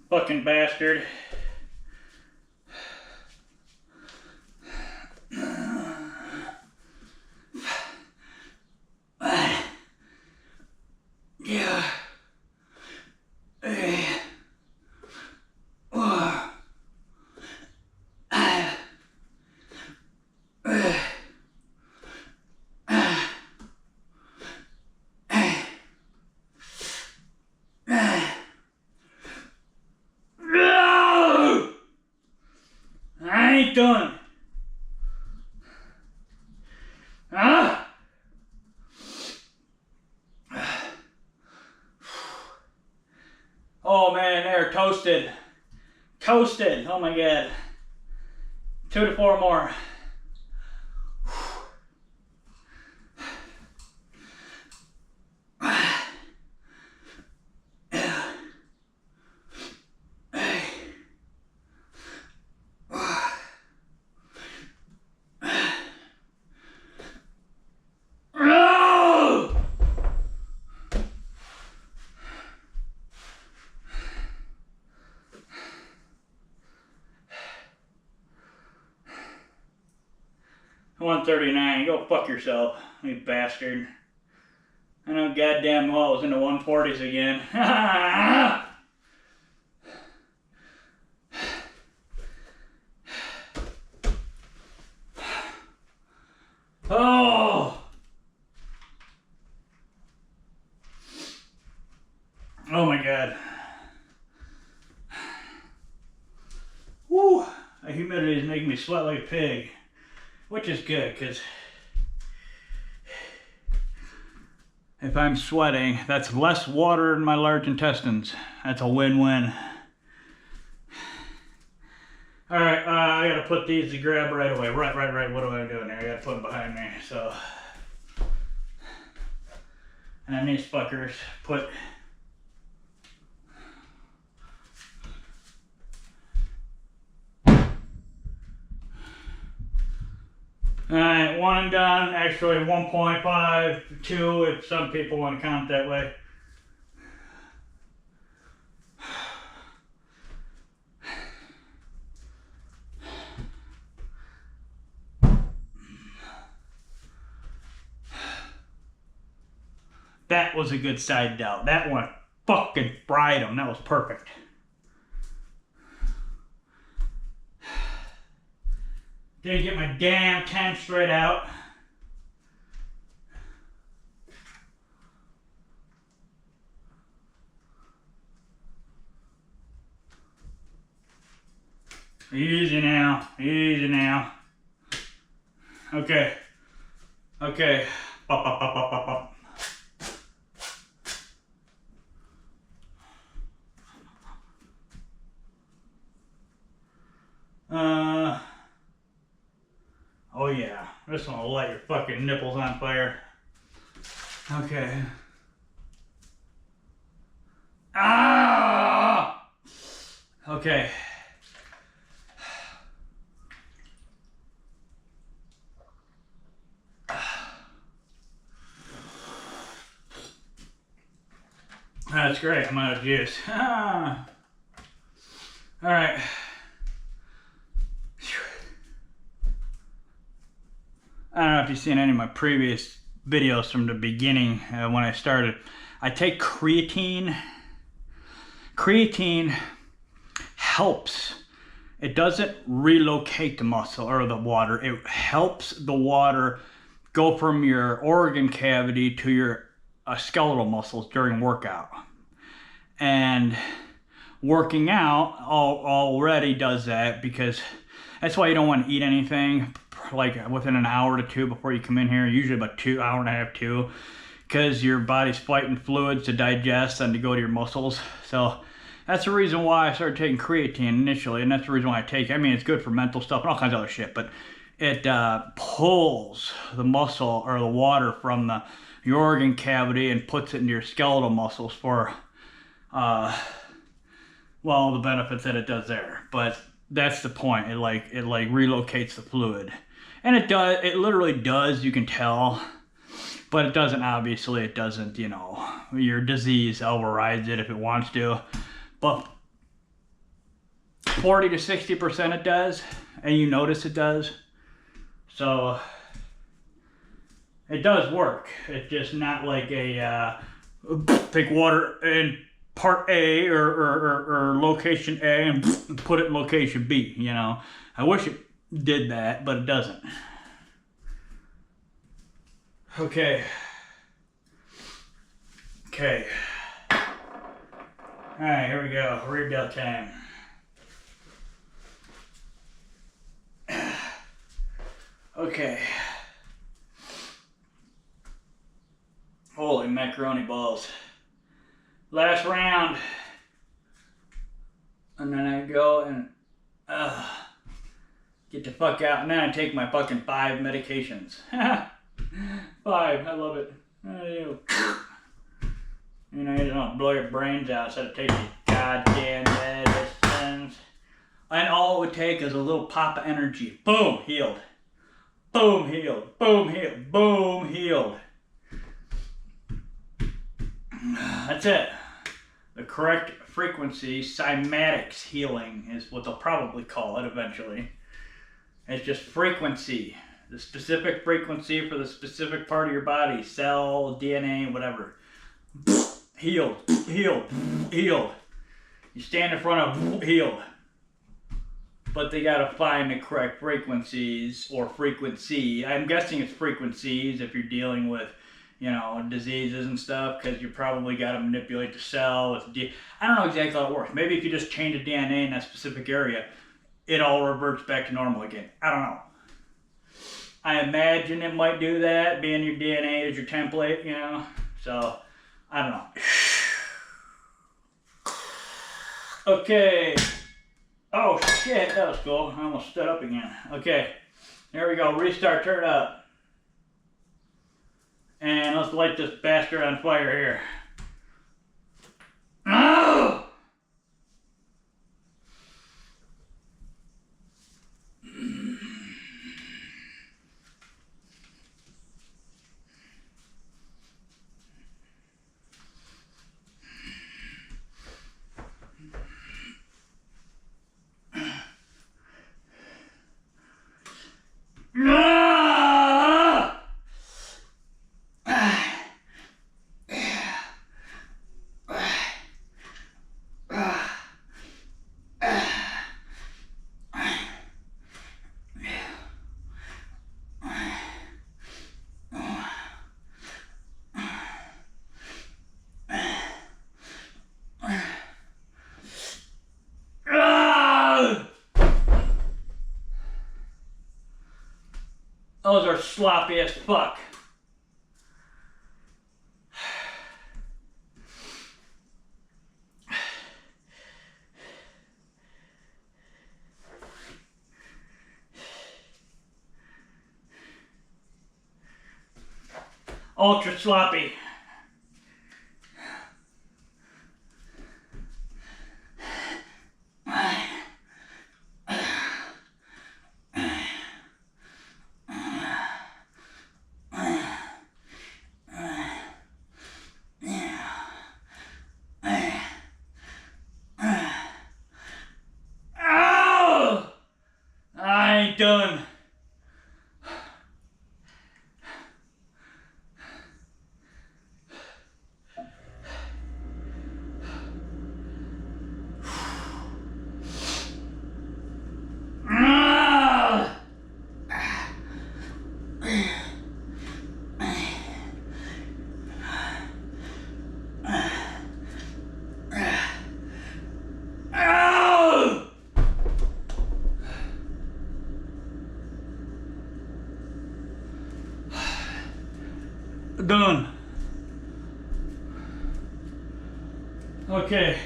Speaker 1: Fucking bastard. Yeah. I ain't done. Oh man, they're toasted. Toasted. Oh my god. 2 to 4 more. $139. Go fuck yourself, you bastard. I know goddamn well it was in the 140s again. Oh! Oh my god. Woo! The humidity is making me sweat like a pig. Which is good, because if I'm sweating, that's less water in my large intestines. That's a win-win. Alright, I gotta put these to grab right away. Right. What do I do in there? I gotta put them behind me, so. And then these fuckers put. Alright, 1 and done. Actually 1.5, 2 if some people want to count that way. That was a good side delt. That one fucking fried them. That was perfect. Didn't get my damn 10 straight out. Easy now. Easy now. Okay. Okay. Pop, pop, pop, pop, pop, pop. Oh yeah, this one will light your fucking nipples on fire. Okay. Ah! Okay. That's great, I'm out of juice. Ah. All right. I don't know if you've seen any of my previous videos from the beginning when I started. I take creatine. Creatine helps. It doesn't relocate the muscle or the water. It helps the water go from your organ cavity to your skeletal muscles during workout. And working out already does that, because that's why you don't want to eat anything like within an hour to two before you come in here. Usually about 2 hours and a half, 2, because your body's fighting fluids to digest and to go to your muscles. So that's the reason why I started taking creatine initially, and that's the reason why I take it. I mean, it's good for mental stuff and all kinds of other shit, but it pulls the muscle or the water from your organ cavity and puts it into your skeletal muscles for well, the benefits that it does there. But that's the point. It relocates the fluid, and it does. It literally does. You can tell, but it doesn't. Obviously, it doesn't. You know, your disease overrides it if it wants to, but 40 to 60% it does, and you notice it does. So it does work. It's just not like a take water in part A or location A and put it in location B, you know. I wish it did that, but it doesn't. Okay. Okay. Alright, here we go. Rebuild time. Okay. Holy macaroni balls. Last round. And then I go and get the fuck out. And then I take my fucking 5 medications. 5, I love it. You know, you don't blow your brains out instead of taking goddamn medicines. And all it would take is a little pop of energy. Boom, healed. Boom, healed. Boom, healed. Boom, healed. That's it. The correct frequency, cymatics healing is what they'll probably call it eventually. It's just frequency. The specific frequency for the specific part of your body, cell, DNA, whatever. Healed, healed, healed. You stand in front of healed. But they gotta find the correct frequencies or frequency. I'm guessing it's frequencies if you're dealing with, you know, diseases and stuff, because you probably got to manipulate the cell with I don't know exactly how it works. Maybe if you just change the DNA in that specific area, it all reverts back to normal again. I don't know. I imagine it might do that, being your DNA is your template, you know. So, I don't know. Okay. Oh shit, that was cool. I almost stood up again. Okay. There we go. Restart, turn it up. And let's light this bastard on fire here. Oh! Those are sloppy as fuck. Ultra sloppy. I ain't done. Done. Okay.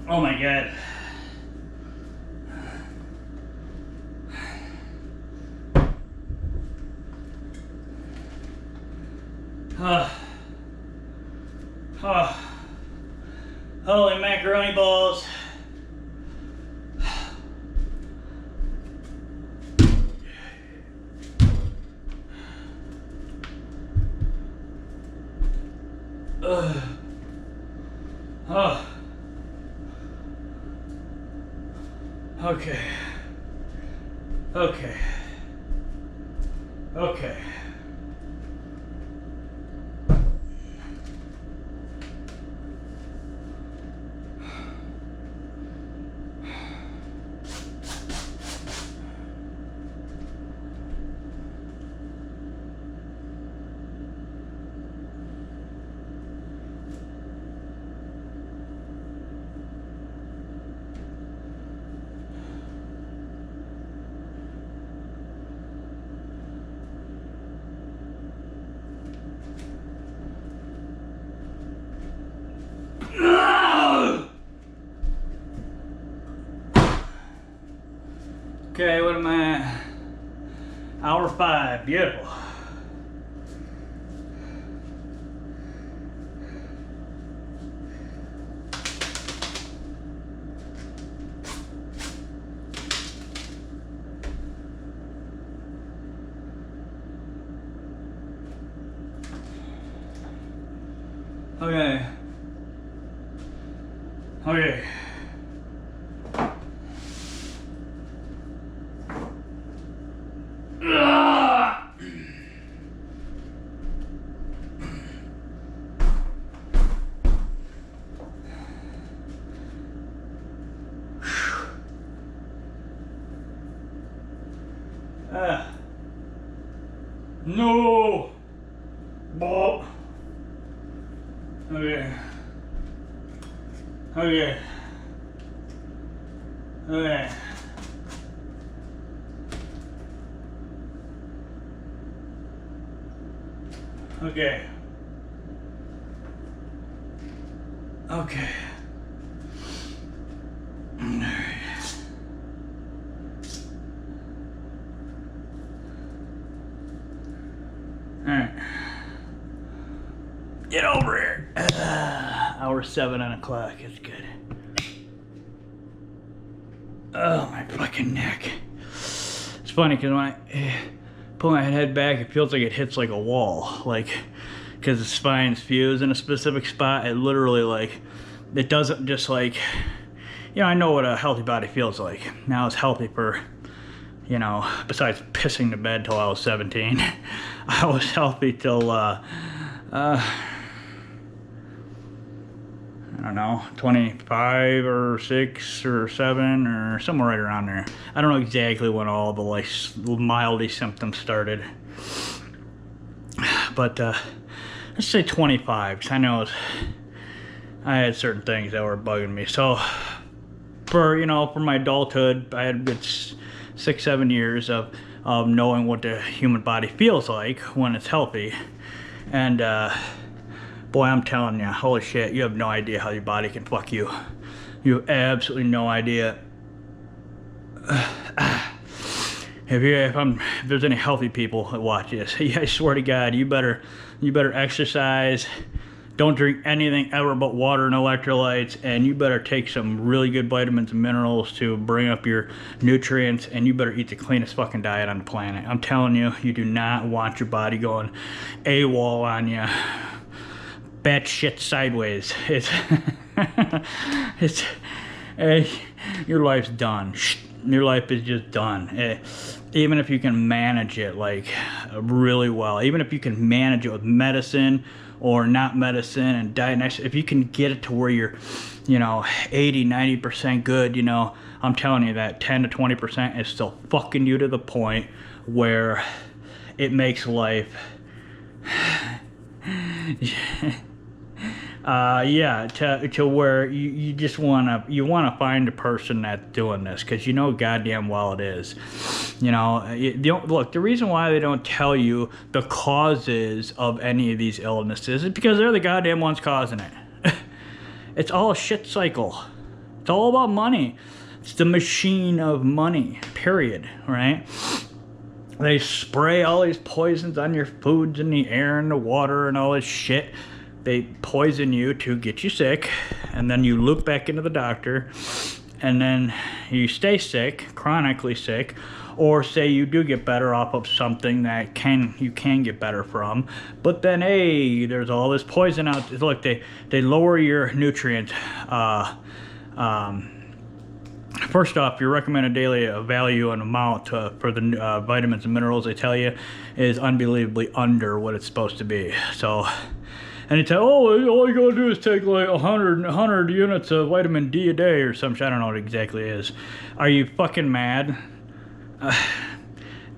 Speaker 1: Oh my God. Holy macaroni balls. Oh. Okay. Okay. Okay. Okay, what am I at? Hour 5, beautiful. Okay. Okay. No. Ball. Okay. Okay. Okay. Okay. Okay. Alright. Get over here. Hour 7 on the clock. It's good. Oh, my fucking neck. It's funny because when I pull my head back, it feels like it hits like a wall. Like, because the spine's fused in a specific spot, it literally, like, it doesn't just, like, you know, I know what a healthy body feels like. Now it's healthy for, you know, besides pissing the bed till I was 17. I was healthy till, I don't know, 25 or 6 or 7 or somewhere right around there. I don't know exactly when all the like mildy symptoms started, but let's say 25, because I know I had certain things that were bugging me. So for, you know, for my adulthood, I had a good 6-7 years of knowing what the human body feels like when it's healthy. And boy, I'm telling you, holy shit, you have no idea how your body can fuck you. You have absolutely no idea. If there's any healthy people that watch this, I swear to God, you better exercise. Don't drink anything ever but water and electrolytes, and you better take some really good vitamins and minerals to bring up your nutrients, and you better eat the cleanest fucking diet on the planet. I'm telling you, you do not want your body going AWOL on you. Bat shit sideways. Your life's done. Your life is just done. Even if you can manage it like really well, even if you can manage it with medicine or not medicine and diet, if you can get it to where you're, you know, 80-90% good, you know, I'm telling you that 10 to 20% is still fucking you to the point where it makes life yeah, to where you just wanna find a person that's doing this, because you know goddamn well it is. You know, look, the reason why they don't tell you the causes of any of these illnesses is because they're the goddamn ones causing it. It's all a shit cycle. It's all about money. It's the machine of money, period, right? They spray all these poisons on your foods and the air and the water and all this shit. They poison you to get you sick, and then you loop back into the doctor, and then you stay sick, chronically sick, or say you do get better off of something that you can get better from, but then hey, there's all this poison out. Look, they lower your nutrient. First off, your recommended daily value and amount for the vitamins and minerals they tell you is unbelievably under what it's supposed to be. So, and it's all you gotta do is take like 100 units of vitamin D a day or some shit. I don't know what it exactly is. Are you fucking mad?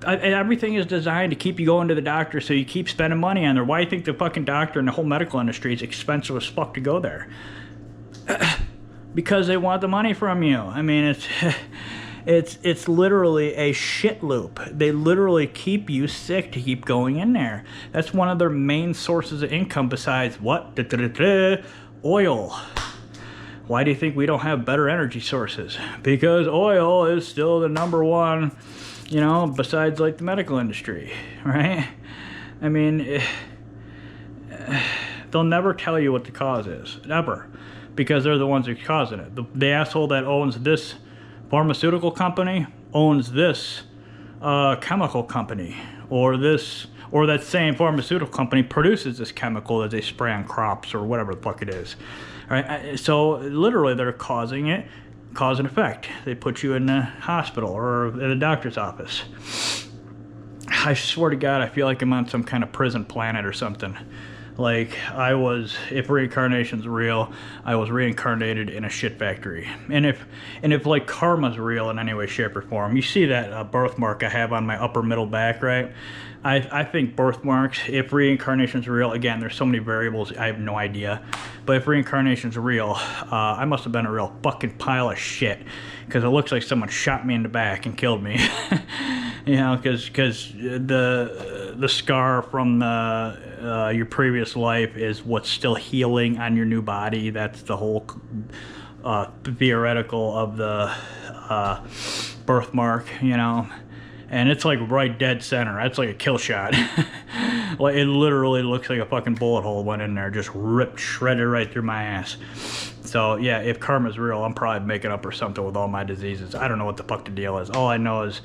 Speaker 1: Everything is designed to keep you going to the doctor, so you keep spending money on there. Why do you think the fucking doctor and the whole medical industry is expensive as fuck to go there? Because they want the money from you. I mean, it's literally a shit loop. They literally keep you sick to keep going in there. That's one of their main sources of income besides what? Oil. Why do you think we don't have better energy sources? Because oil is still the number one, you know, besides like the medical industry, right? I mean, they'll never tell you what the cause is, never, because they're the ones that are causing it. The asshole that owns this pharmaceutical company owns this chemical company, or that same pharmaceutical company produces this chemical that they spray on crops or whatever the fuck it is. All right, so literally they're causing it, cause and effect. They put you in the hospital or in the doctor's office. I swear to God, I feel like I'm on some kind of prison planet or something. Like if reincarnation's real, I was reincarnated in a shit factory. And if like karma's real in any way, shape, or form, you see that birthmark I have on my upper middle back, right? I think birthmarks, if reincarnation's real, again, there's so many variables, I have no idea. But if reincarnation's real, I must have been a real fucking pile of shit, because it looks like someone shot me in the back and killed me. You know, because the scar from your previous life is what's still healing on your new body. That's the whole theoretical of the birthmark, you know. And it's like right dead center. That's like a kill shot. Like it literally looks like a fucking bullet hole went in there, just ripped, shredded right through my ass. So yeah, if karma's real, I'm probably making up or something with all my diseases. I don't know what the fuck the deal is. All I know is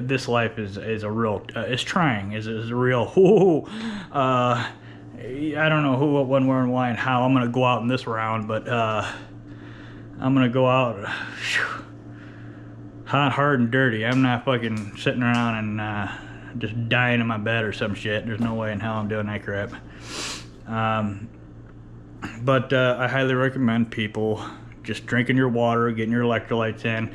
Speaker 1: this life is a real, it's trying, is a real, I don't know who, what, when, where, and why, and how I'm gonna go out in this round, but I'm gonna go out hot, hard, and dirty. I'm not fucking sitting around and just dying in my bed or some shit. There's no way in hell I'm doing that crap. But I highly recommend people just drinking your water, getting your electrolytes in,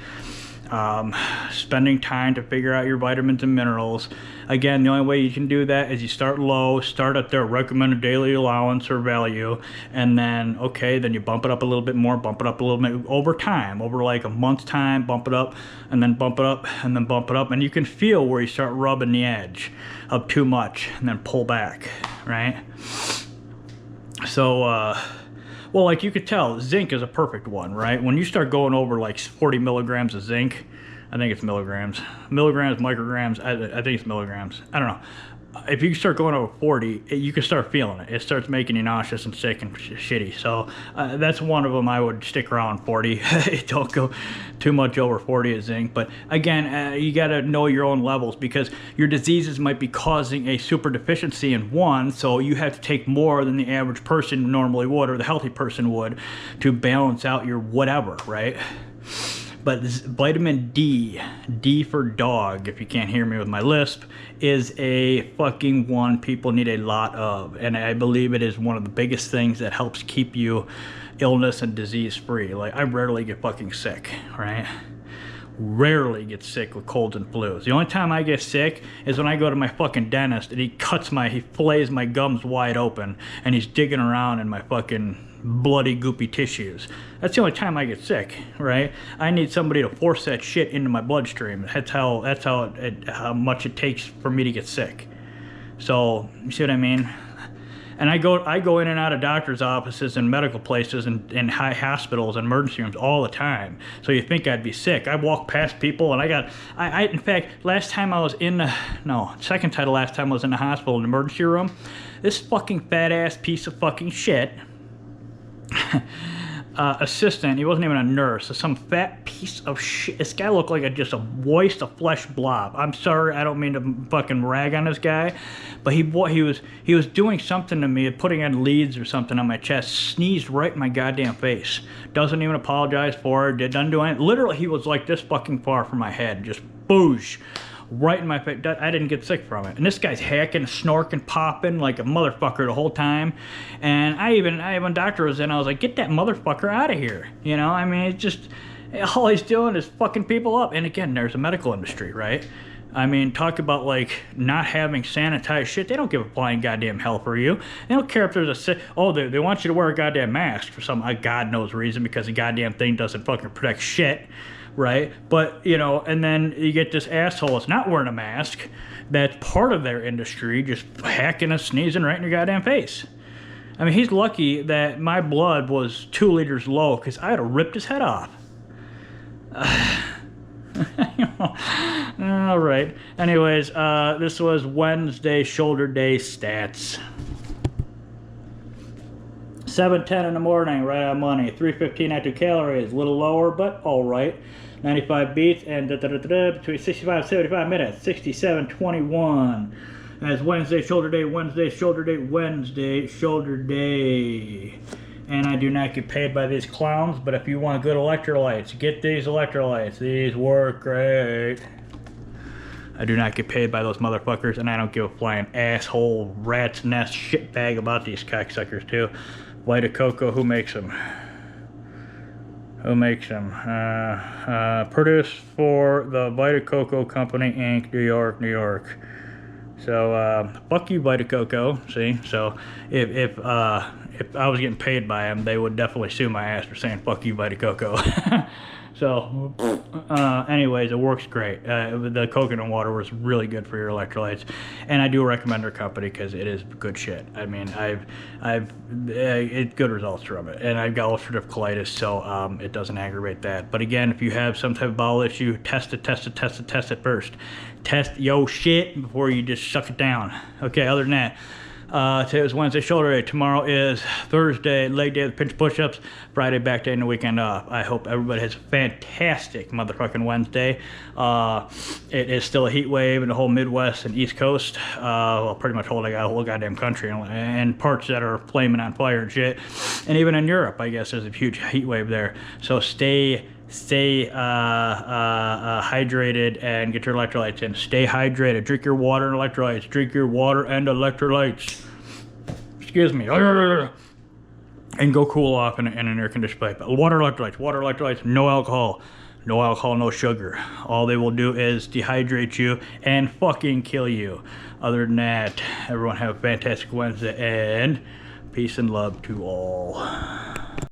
Speaker 1: spending time to figure out your vitamins and minerals.
Speaker 2: Again, the only way you can do that is you start low, start at their recommended daily allowance or value, and then, okay, then you bump it up a little bit more, bump it up a little bit over time, over like a month's time, bump it up, and then bump it up, and then bump it up, and you can feel where you start rubbing the edge of too much, and then pull back, right? So, well, like you could tell, zinc is a perfect one, right? When you start going over like 40 milligrams of zinc, I think it's milligrams, micrograms, I think it's milligrams, I don't know. If you start going over 40, you can start feeling it. It starts making you nauseous and sick and shitty. So that's one of them I would stick around 40. Don't go too much over 40 of zinc. But again, you got to know your own levels because your diseases might be causing a super deficiency in one. So you have to take more than the average person normally would or the healthy person would to balance out your whatever, right? But this vitamin D, D for dog, if you can't hear me with my lisp, is a fucking one people need a lot of. And I believe it is one of the biggest things that helps keep you illness and disease free. Like, I rarely get fucking sick, right? Rarely get sick with colds and flus. The only time I get sick is when I go to my fucking dentist and he fillets my gums wide open and he's digging around in my fucking bloody goopy tissues. That's the only time I get sick, right? I need somebody to force that shit into my bloodstream. That's how much it takes for me to get sick. So, you see what I mean? And I go in and out of doctor's offices and medical places and high hospitals and emergency rooms all the time. So you think I'd be sick. I walk past people and in fact, last time I was second time to last time I was in the hospital in the emergency room, this fucking fat ass piece of fucking shit, assistant, he wasn't even a nurse, some fat piece of shit. This guy looked like just a moist, a flesh blob. I'm sorry, I don't mean to fucking rag on this guy, but he was doing something to me, putting on leads or something on my chest, sneezed right in my goddamn face. Doesn't even apologize for it, doesn't do anything. Literally, he was like this fucking far from my head, just boosh. Right in my face. I didn't get sick from it. And this guy's hacking, snorking, popping like a motherfucker the whole time. And when doctor was in, I was like, get that motherfucker out of here. You know, I mean, it's just, all he's doing is fucking people up. And again, there's a medical industry, right? I mean, talk about like not having sanitized shit. They don't give a flying goddamn hell for you. They don't care if there's they want you to wear a goddamn mask for some God knows reason because the goddamn thing doesn't fucking protect shit. Right? But, you know, and then you get this asshole that's not wearing a mask, that's part of their industry, just hacking and sneezing right in your goddamn face. I mean, he's lucky that my blood was 2 liters low, because I would have ripped his head off. All right. Anyways, this was Wednesday shoulder day stats. 7:10 in the morning, right on money. 315 active calories, a little lower, but all right. 95 beats and between 65 and 75 minutes. 67:21. That's Wednesday shoulder day, Wednesday shoulder day, Wednesday shoulder day. And I do not get paid by these clowns, but if you want good electrolytes, get these electrolytes. These work great. I do not get paid by those motherfuckers, and I don't give a flying asshole rat's nest shitbag about these cocksuckers too. Vita Coco, who makes them? Who makes them? Produced for the Vita Coco Company, Inc., New York, New York. So, fuck you, Vita Coco. See? So, if I was getting paid by them, they would definitely sue my ass for saying fuck you, Vita Coco. So, anyways, it works great. The coconut water was really good for your electrolytes, and I do recommend their company because it is good shit. I mean, it's good results from it, and I've got ulcerative colitis, so it doesn't aggravate that. But again, if you have some type of bowel issue, test it first. Test yo shit before you just suck it down. Okay, other than that. Today was Wednesday shoulder day. Tomorrow is Thursday, leg day of the pinch push-ups. Friday, back day, and the weekend off. I hope everybody has a fantastic motherfucking Wednesday. It is still a heat wave in the whole Midwest and East Coast. Well, pretty much the whole goddamn country, and parts that are flaming on fire and shit. And even in Europe, I guess there's a huge heat wave there. So stay hydrated and get your electrolytes in. Stay hydrated. Drink your water and electrolytes. Drink your water and electrolytes. Excuse me. And go cool off in an air-conditioned place. Water, electrolytes, no alcohol. No alcohol, no sugar. All they will do is dehydrate you and fucking kill you. Other than that, everyone have a fantastic Wednesday and peace and love to all.